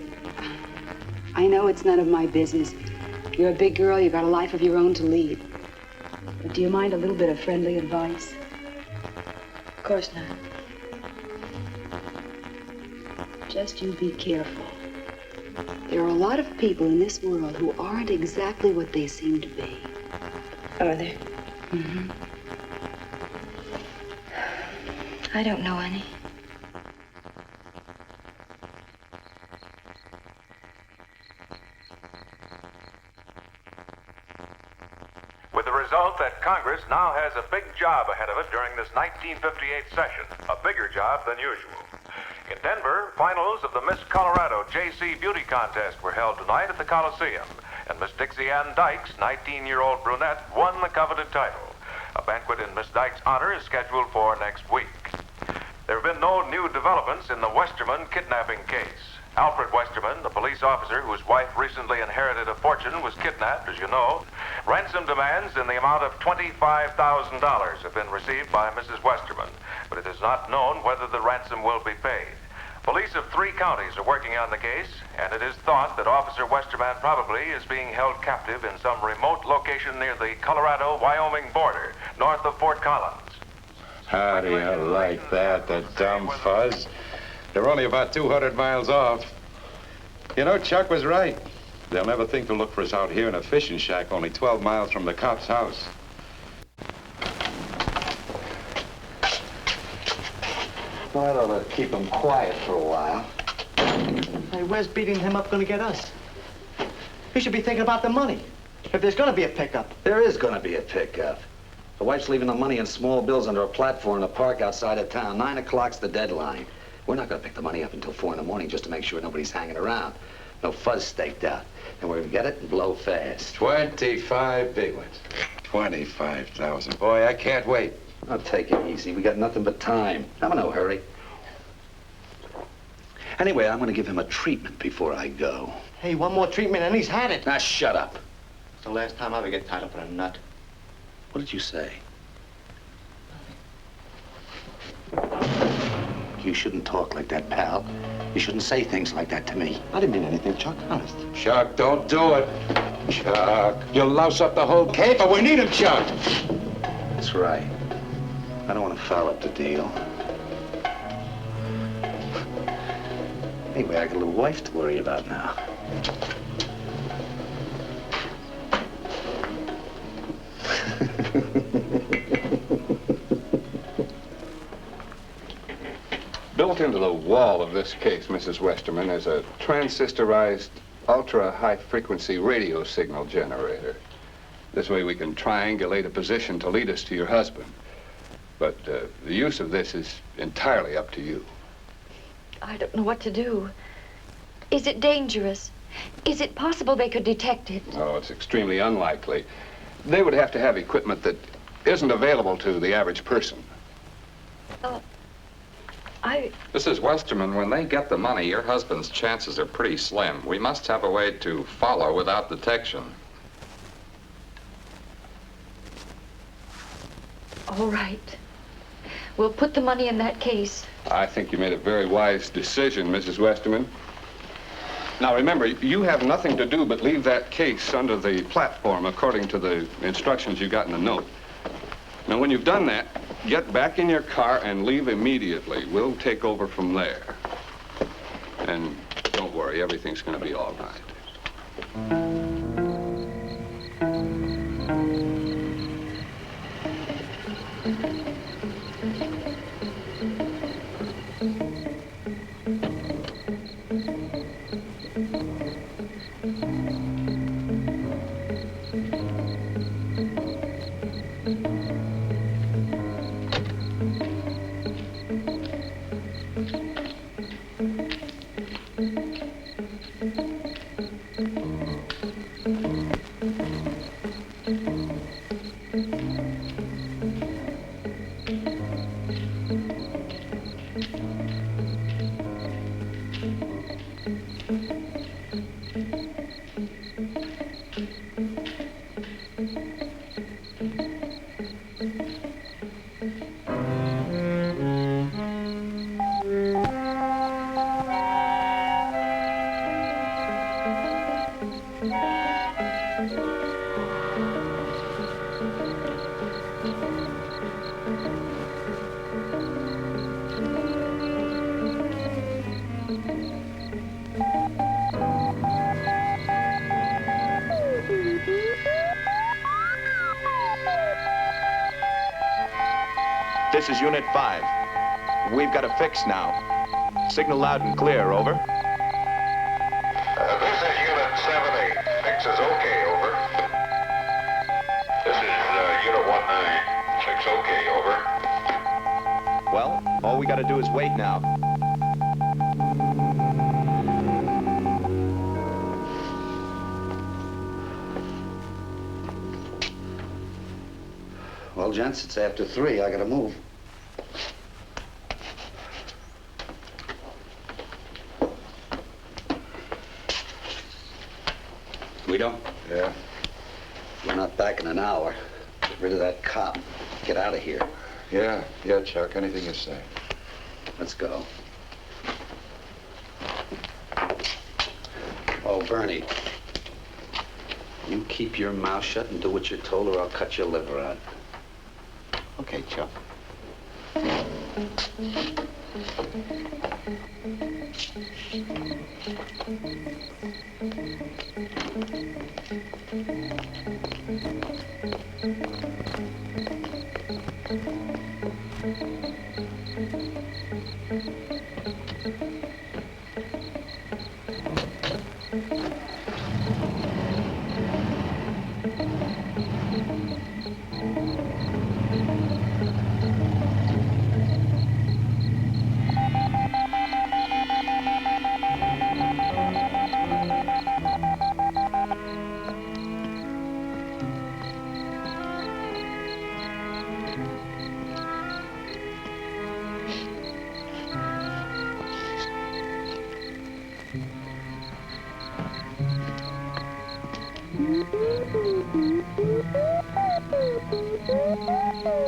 I know it's none of my business. You're a big girl, you've got a life of your own to lead. But do you mind a little bit of friendly advice? Of course not. Just you be careful. There are a lot of people in this world who aren't exactly what they seem to be. Are there? Mm-hmm. I don't know any. With the result that Congress now has a big job ahead of it during this 1958 session, a bigger job than usual. In Denver, finals of the Miss Colorado JC Beauty Contest were held tonight at the Coliseum, and Miss Dixie Ann Dykes, 19-year-old brunette, won the coveted title. A banquet in Miss Dykes' honor is scheduled for next week. There have been no new developments in the Westerman kidnapping case. Alfred Westerman, the police officer whose wife recently inherited a fortune, was kidnapped, as you know. Ransom demands in the amount of $25,000 have been received by Mrs. Westerman, but it is not known whether the ransom will be paid. Police of 3 counties are working on the case, and it is thought that Officer Westerman probably is being held captive in some remote location near the Colorado-Wyoming border, north of Fort Collins. How do you like that, the dumb fuzz? They're only about 200 miles off. You know, Chuck was right. They'll never think to look for us out here in a fishing shack only 12 miles from the cop's house. Well, that ought to keep him quiet for a while. Hey, where's beating him up gonna get us? He should be thinking about the money. If there's gonna be a pickup. There is gonna be a pickup. The wife's leaving the money in small bills under a platform in the park outside of town. 9 o'clock's the deadline. We're not gonna pick the money up until 4 in the morning just to make sure nobody's hanging around. No fuzz staked out. And we're gonna get it and blow fast. 25 big ones. 25,000. Boy, I can't wait. I'll take it easy. We got nothing but time. I'm in no hurry. Anyway, I'm gonna give him a treatment before I go. Hey, one more treatment and he's had it. Now, shut up. It's the last time I ever get tied up in a nut. What did you say? You shouldn't talk like that, pal. You shouldn't say things like that to me. I didn't mean anything, Chuck. Honest. Chuck, don't do it. Chuck, you'll louse up the whole caper. We need him, Chuck. That's right. I don't want to foul up the deal. Anyway, I got a little wife to worry about now. Built into the wall of this case, Mrs. Westerman, is a transistorized, ultra-high-frequency radio signal generator. This way we can triangulate a position to lead us to your husband. But the use of this is entirely up to you. I don't know what to do. Is it dangerous? Is it possible they could detect it? Oh, it's extremely unlikely. They would have to have equipment that isn't available to the average person. Mrs. Westerman, when they get the money, your husband's chances are pretty slim. We must have a way to follow without detection. All right. We'll put the money in that case. I think you made a very wise decision, Mrs. Westerman. Now, remember, you have nothing to do but leave that case under the platform according to the instructions you got in the note. Now, when you've done that, get back in your car and leave immediately. We'll take over from there. And don't worry, everything's going to be all right. This is Unit 5. We've got a fix now. Signal loud and clear, over. This is Unit 7-8. Fix is okay, over. This is Unit 19. Fix okay, over. Well, all we gotta do is wait now. Well, gents, it's after 3. I gotta move. We don't? Yeah. We're not back in an hour. Get rid of that cop. Get out of here. Yeah, Chuck. Anything you say. Let's go. Oh, Bernay. You keep your mouth shut and do what you're told or I'll cut your liver out. Okay, Chuck.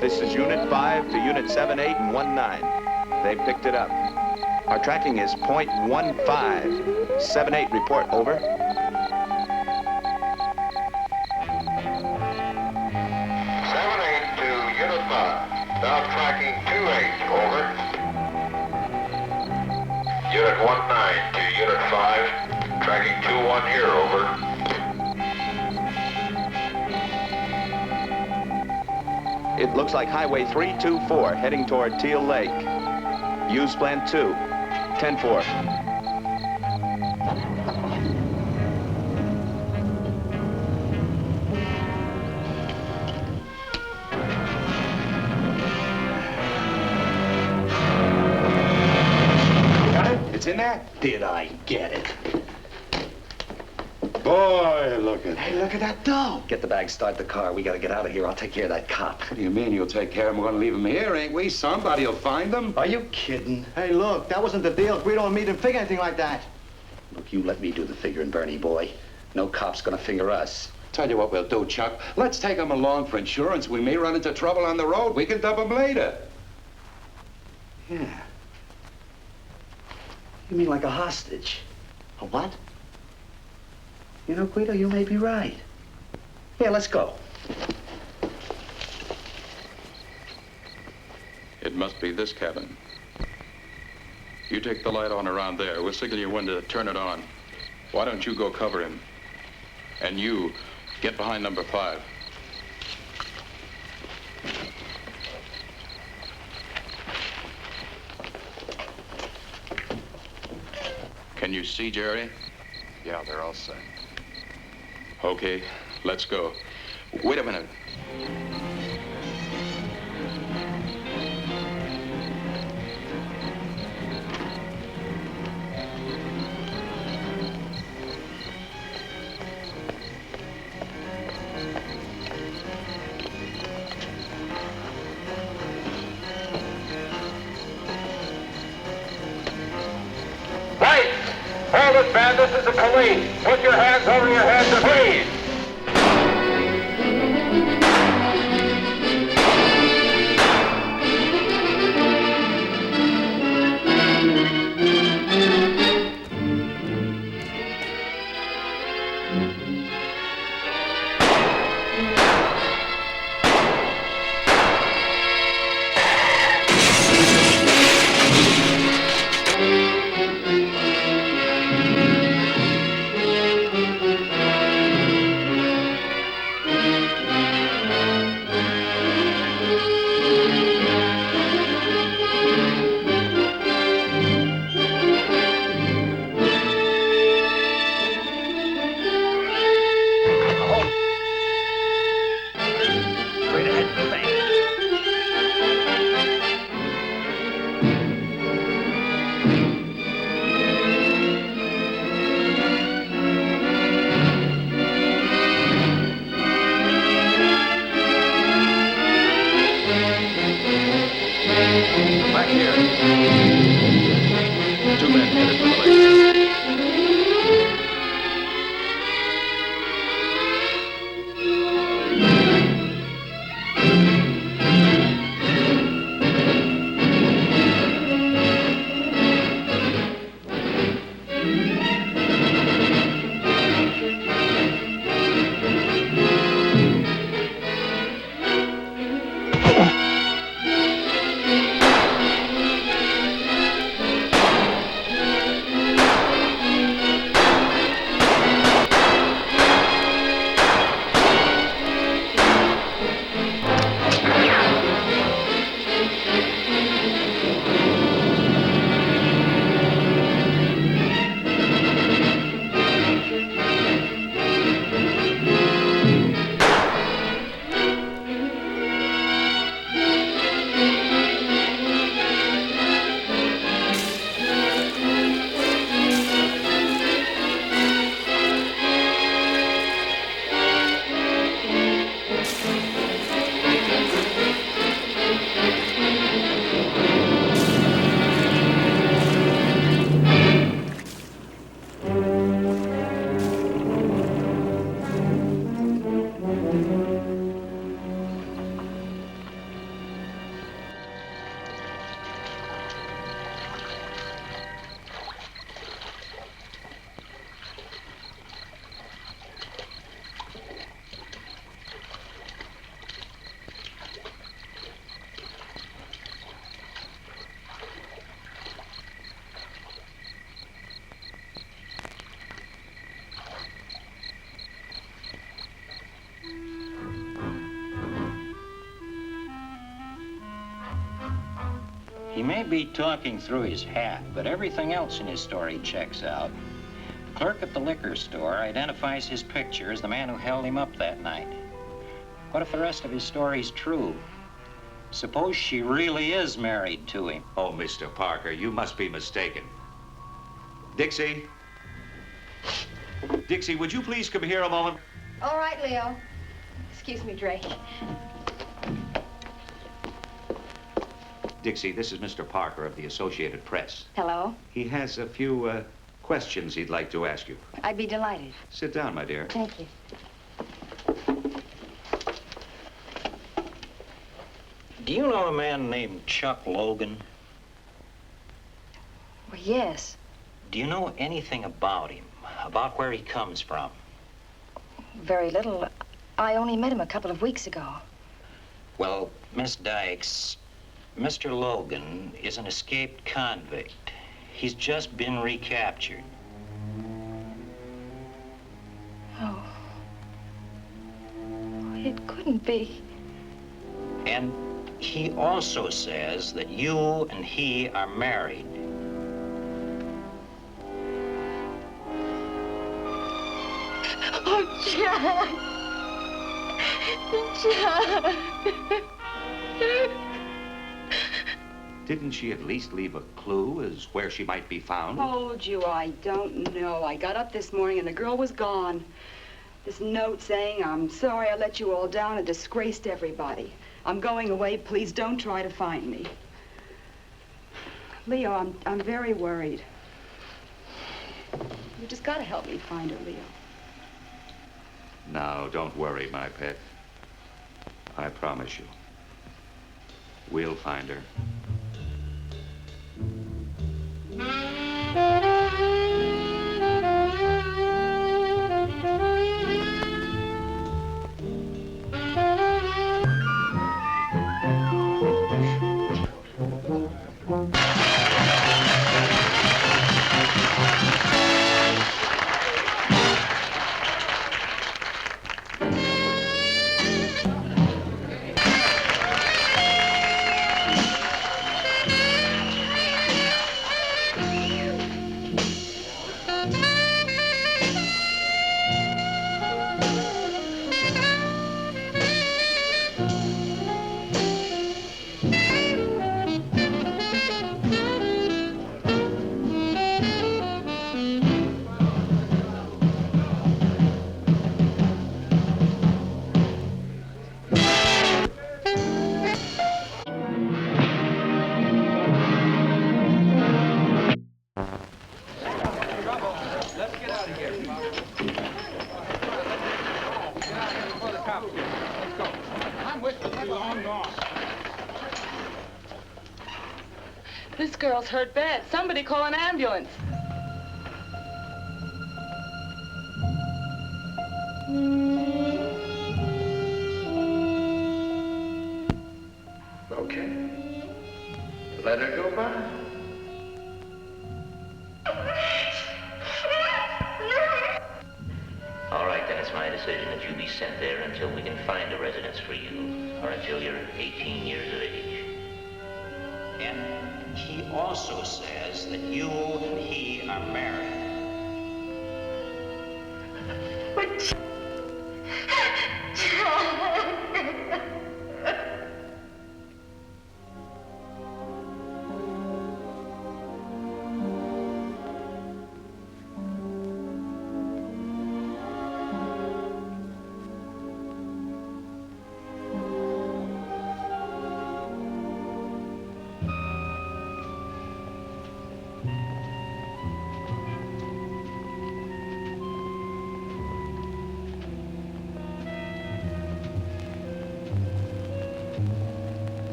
This is Unit 5 to Unit 7-8 and 19. They picked it up. Our tracking is .15. 7-8, report, over. 7-8 to Unit 5. Now tracking 2-8, over. Unit 19 to Unit 5. Tracking 2-1 here, over. It looks like Highway 324, heading toward Teal Lake. Use plan 2. 10-4. It's in there? Did I get it? Boy, look at Hey, look at that dough. Get the bag, start the car. We gotta get out of here. I'll take care of that cop. What do you mean you'll take care of him? We're gonna leave him here, ain't we? Somebody'll find him. Are you kidding? Hey, look, that wasn't the deal. We don't meet and figure anything like that. Look, you let me do the figuring, Bernay boy. No cop's gonna finger us. Tell you what we'll do, Chuck. Let's take him along for insurance. We may run into trouble on the road. We can dump him later. Yeah. You mean like a hostage? A what? You know, Guido, you may be right. Yeah, let's go. It must be this cabin. You take the light on around there. We'll signal your window to turn it on. Why don't you go cover him? And you, get behind number 5. Can you see Jerry? Yeah, they're all set. Okay, let's go. Wait a minute. Lights! Hold it, man. This is the police. Put your hands over your heads and breathe. He may be talking through his hat, but everything else in his story checks out. The clerk at the liquor store identifies his picture as the man who held him up that night. What if the rest of his story's true? Suppose she really is married to him. Oh, Mr. Parker, you must be mistaken. Dixie? Dixie, would you please come here a moment? All right, Leo. Excuse me, Drake. Dixie, this is Mr. Parker of the Associated Press. Hello. He has a few questions he'd like to ask you. I'd be delighted. Sit down, my dear. Thank you. Do you know a man named Chuck Logan? Well, yes. Do you know anything about him? About where he comes from? Very little. I only met him a couple of weeks ago. Well, Miss Dykes, Mr. Logan is an escaped convict. He's just been recaptured. Oh. It couldn't be. And he also says that you and he are married. Oh, John! John! Didn't she at least leave a clue as where she might be found? Told you I don't know. I got up this morning and the girl was gone. This note saying, I'm sorry I let you all down and disgraced everybody. I'm going away. Please don't try to find me. Leo, I'm very worried. You just gotta help me find her, Leo. Now, don't worry, my pet. I promise you. We'll find her. This girl's hurt bad. Somebody call an ambulance. Okay. Let her go by. All right, then it's my decision that you be sent there until we can find a residence for you, or until you're 18 years of age. And he also says that you and he are married.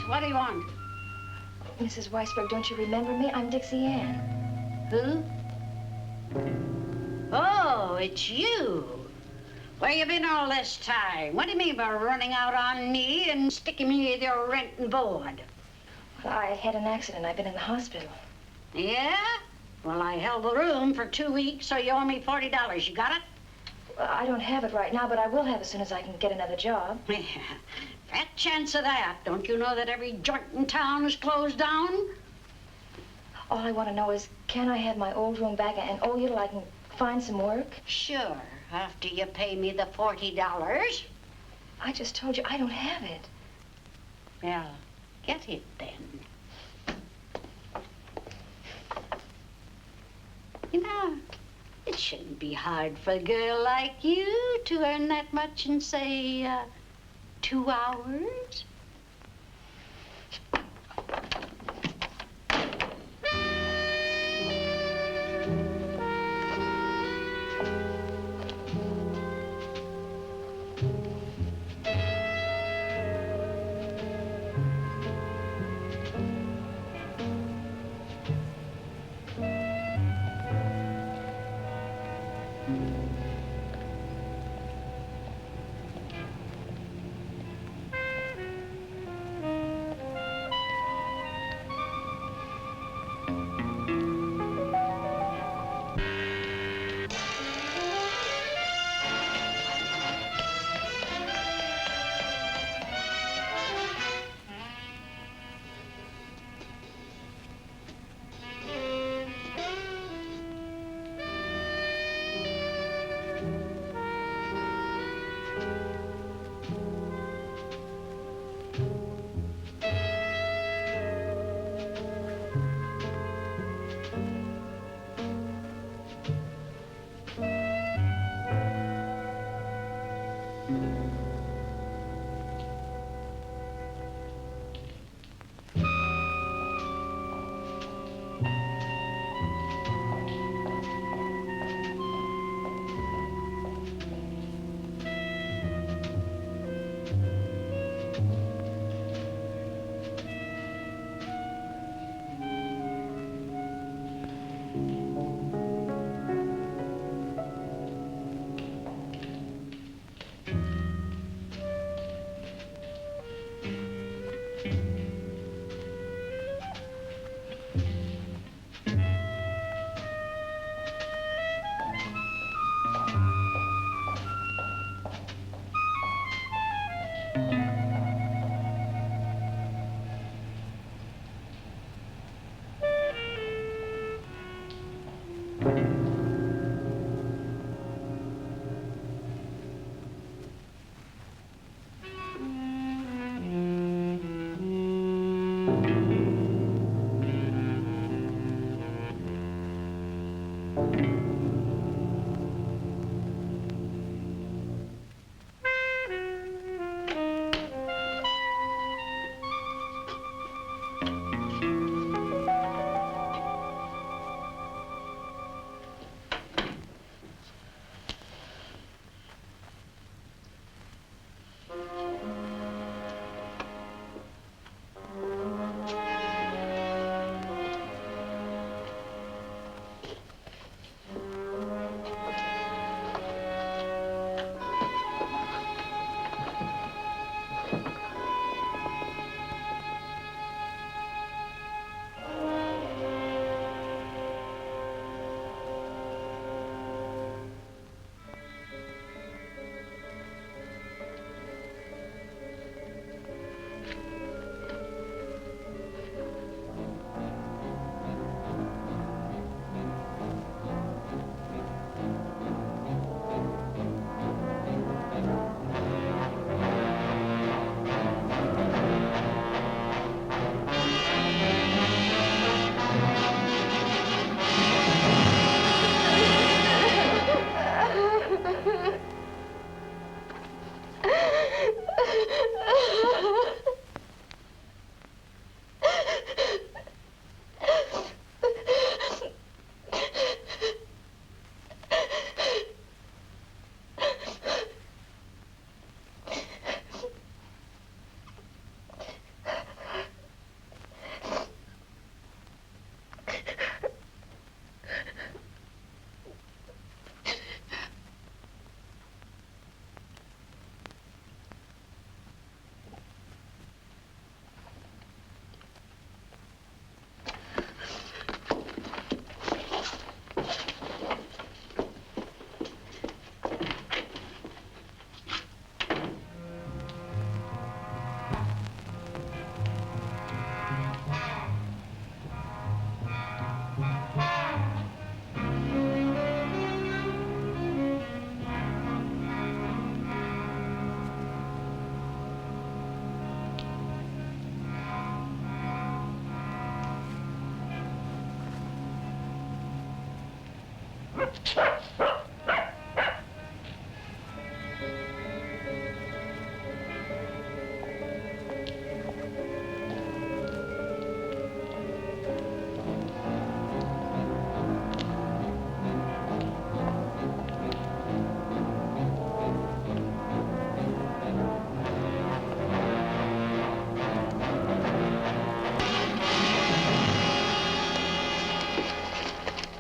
What do you want? Mrs. Weisberg, don't you remember me? I'm Dixie Ann. Who? Oh, it's you. Where you been all this time? What do you mean by running out on me and sticking me with your rent and board? Well, I had an accident. I've been in the hospital. Yeah? Well, I held the room for 2 weeks, so you owe me $40. You got it? Well, I don't have it right now, but I will have as soon as I can get another job. Fat chance of that. Don't you know that every joint in town is closed down? All I want to know is, can I have my old room back and owe you till I can find some work? Sure, after you pay me the $40. I just told you I don't have it. Well, get it then. You know, it shouldn't be hard for a girl like you to earn that much in, say, 2 hours.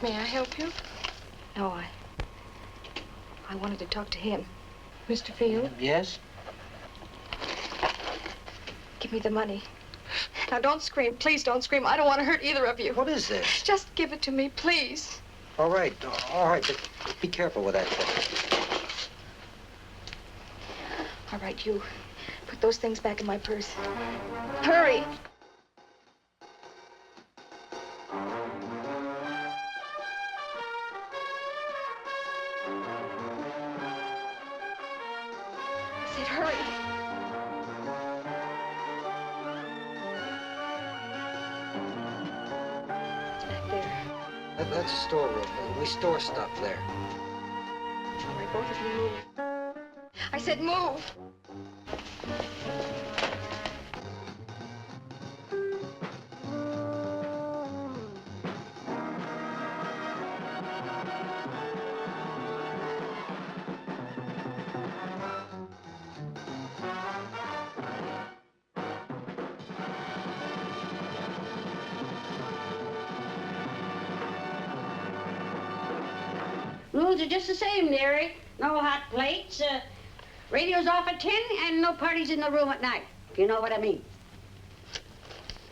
May I help you? No, I wanted to talk to him. Mr. Field? Yes? Give me the money. Now, don't scream. Please don't scream. I don't want to hurt either of you. What is this? Just give it to me, please. All right, but be careful with that thing. All right, you. Put those things back in my purse. Hurry! I said hurry. It's back there. That's a storeroom. We store stuff there. All right, both of you move. I said move! Rules are just the same, dearie. No hot plates, radio's off at 10, and no parties in the room at night, if you know what I mean.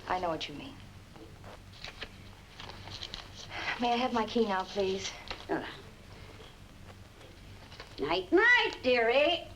I know what you mean. May I have my key now, please? Night, night, dearie.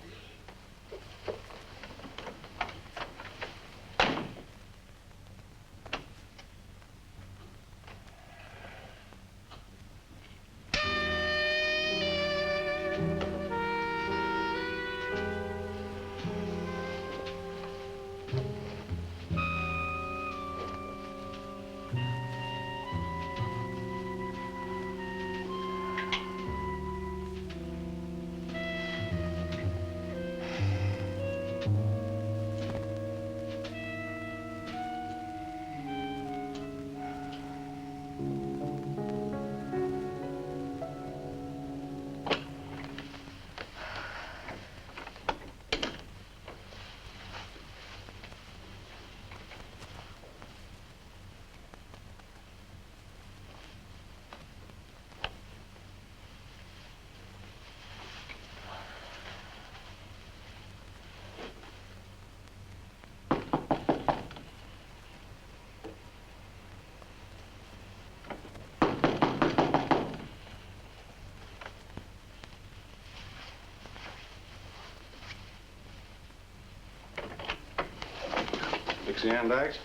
Dixie Ann Dykes?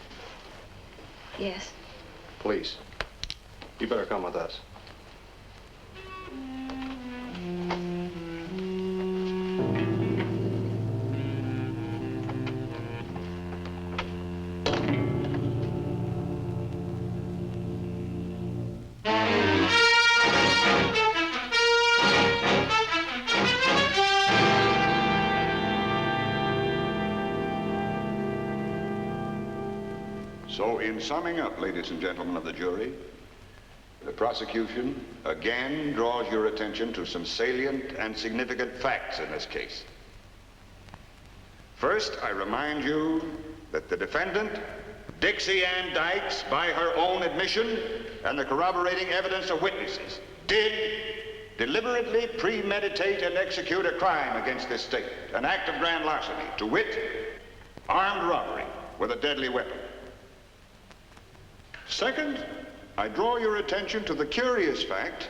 Yes. Police. You better come with us. So, in summing up, ladies and gentlemen of the jury, the prosecution again draws your attention to some salient and significant facts in this case. First, I remind you that the defendant, Dixie Ann Dykes, by her own admission and the corroborating evidence of witnesses, did deliberately premeditate and execute a crime against this state, an act of grand larceny, to wit, armed robbery with a deadly weapon. Second, I draw your attention to the curious fact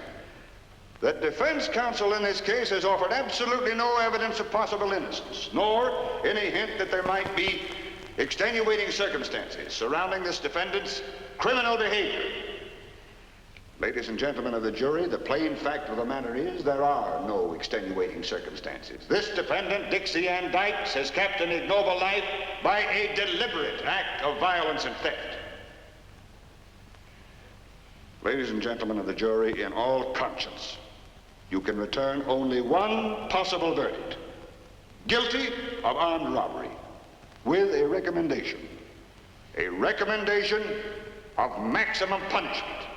that defense counsel in this case has offered absolutely no evidence of possible innocence, nor any hint that there might be extenuating circumstances surrounding this defendant's criminal behavior. Ladies and gentlemen of the jury, the plain fact of the matter is there are no extenuating circumstances. This defendant, Dixie Ann Dykes, has kept an ignoble life by a deliberate act of violence and theft. Ladies and gentlemen of the jury, in all conscience, you can return only one possible verdict. Guilty of armed robbery, with a recommendation. A recommendation of maximum punishment.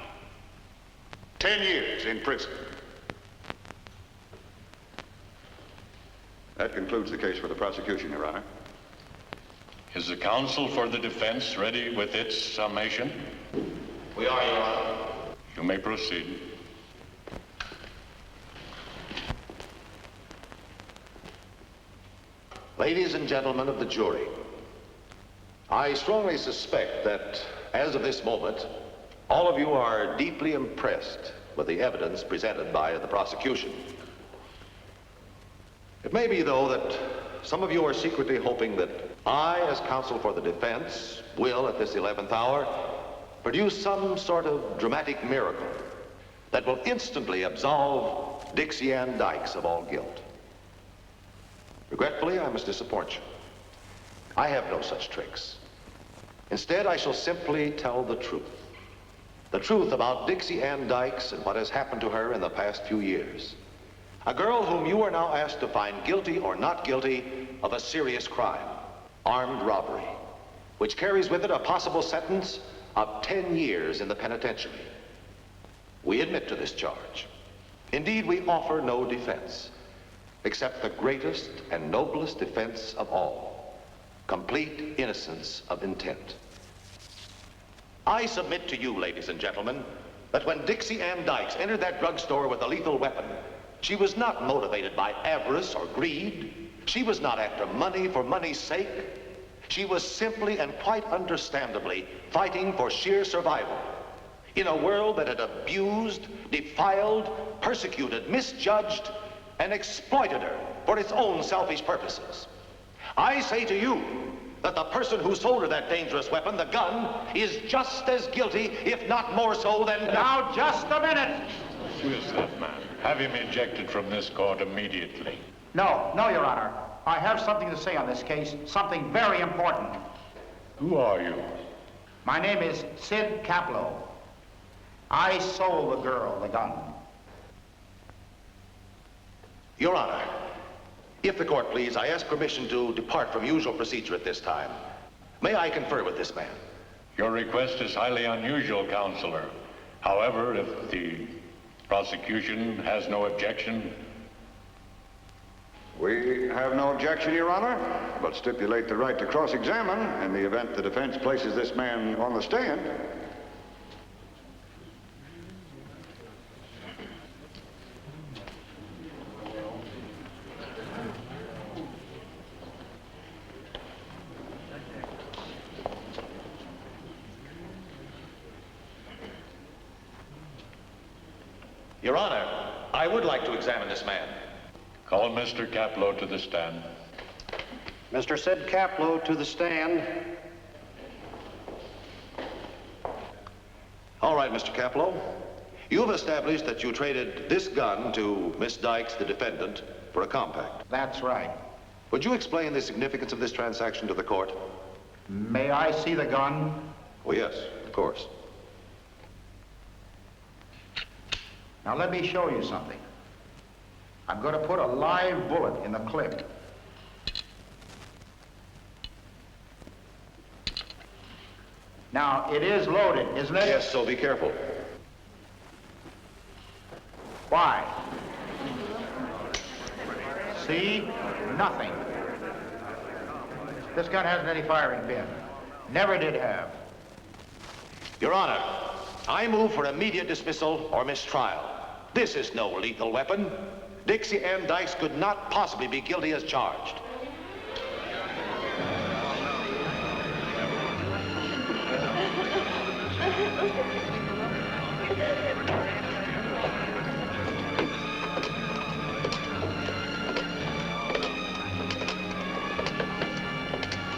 10 years in prison. That concludes the case for the prosecution, Your Honor. Is the counsel for the defense ready with its summation? We are, Your Honor. You may proceed. Ladies and gentlemen of the jury, I strongly suspect that, as of this moment, all of you are deeply impressed with the evidence presented by the prosecution. It may be, though, that some of you are secretly hoping that I, as counsel for the defense, will, at this 11th hour, produce some sort of dramatic miracle that will instantly absolve Dixie Ann Dykes of all guilt. Regretfully, I must disappoint you. I have no such tricks. Instead, I shall simply tell the truth. The truth about Dixie Ann Dykes and what has happened to her in the past few years. A girl whom you are now asked to find guilty or not guilty of a serious crime, armed robbery, which carries with it a possible sentence of 10 years in the penitentiary. We admit to this charge. Indeed, we offer no defense, except the greatest and noblest defense of all, complete innocence of intent. I submit to you, ladies and gentlemen, that when Dixie Ann Dykes entered that drugstore with a lethal weapon, she was not motivated by avarice or greed. She was not after money for money's sake. She was simply and quite understandably fighting for sheer survival in a world that had abused, defiled, persecuted, misjudged, and exploited her for its own selfish purposes. I say to you that the person who sold her that dangerous weapon, the gun, is just as guilty, if not more so than... Now, just a minute! Who is that man? Have him ejected from this court immediately. No, Your Honor. I have something to say on this case, something very important. Who are you? My name is Sid Campbell. I sold the girl the gun. Your Honor, if the court please, I ask permission to depart from usual procedure at this time. May I confer with this man? Your request is highly unusual, Counselor. However, if the prosecution has no objection... We have no objection, Your Honor, but stipulate the right to cross-examine in the event the defense places this man on the stand. Your Honor, I would like to examine this man. Call Mr. Caplow to the stand. Mr. Sid Caplow to the stand. All right, Mr. Caplow. You've established that you traded this gun to Miss Dykes, the defendant, for a compact. That's right. Would you explain the significance of this transaction to the court? May I see the gun? Oh, yes, of course. Now let me show you something. I'm going to put a live bullet in the clip. Now, it is loaded, isn't it? Yes, so be careful. Why? See? Nothing. This gun hasn't any firing pin. Never did have. Your Honor, I move for immediate dismissal or mistrial. This is no lethal weapon. Dixie Ann Dykes could not possibly be guilty as charged.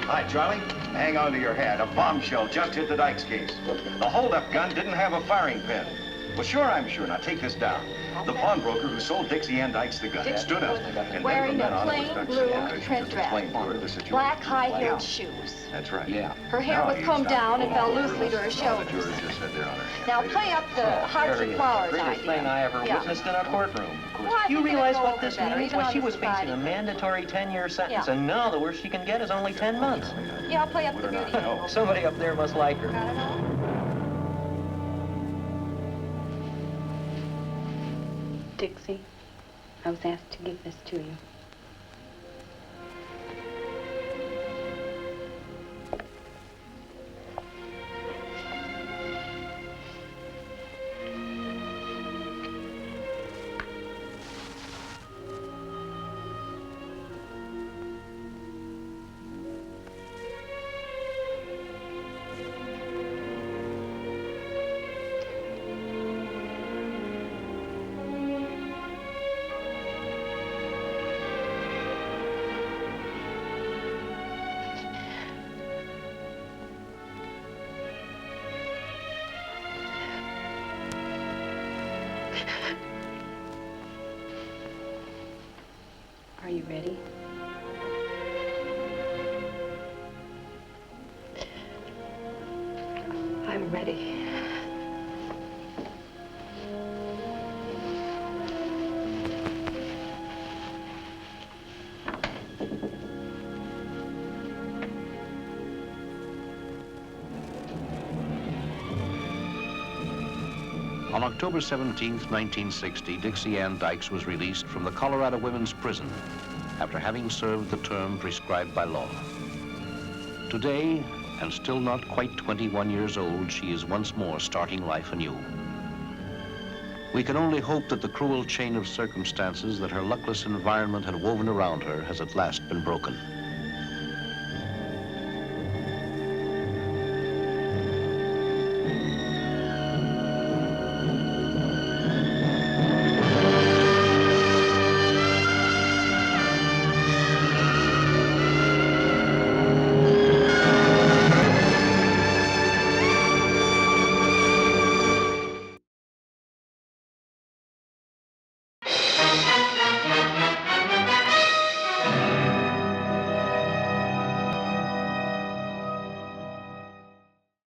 Hi, Charlie. Hang on to your hat. A bombshell just hit the Dykes case. The holdup gun didn't have a firing pin. Well, sure I'm sure. Now take this down. The pawnbroker who sold Dixie Ann Dykes the gun stood up and wearing a plain blue print explained dress, to her the situation. black high-heeled shoes. That's right. Yeah. Her hair was combed down and fell loosely to her shoulders. The juror just said there on her hand. Now play up the hearts and flowers Greatest thing I ever witnessed in a courtroom. You realize what this means? Why, she was facing a mandatory 10-year sentence, and now the worst she can get is only 10 months. Yeah, I'll play up the beauty. Somebody up there must like her. Dixie, I was asked to give this to you. Are you ready? I'm ready. On October 17, 1960, Dixie Ann Dykes was released from the Colorado Women's Prison after having served the term prescribed by law. Today, and still not quite 21 years old, she is once more starting life anew. We can only hope that the cruel chain of circumstances that her luckless environment had woven around her has at last been broken.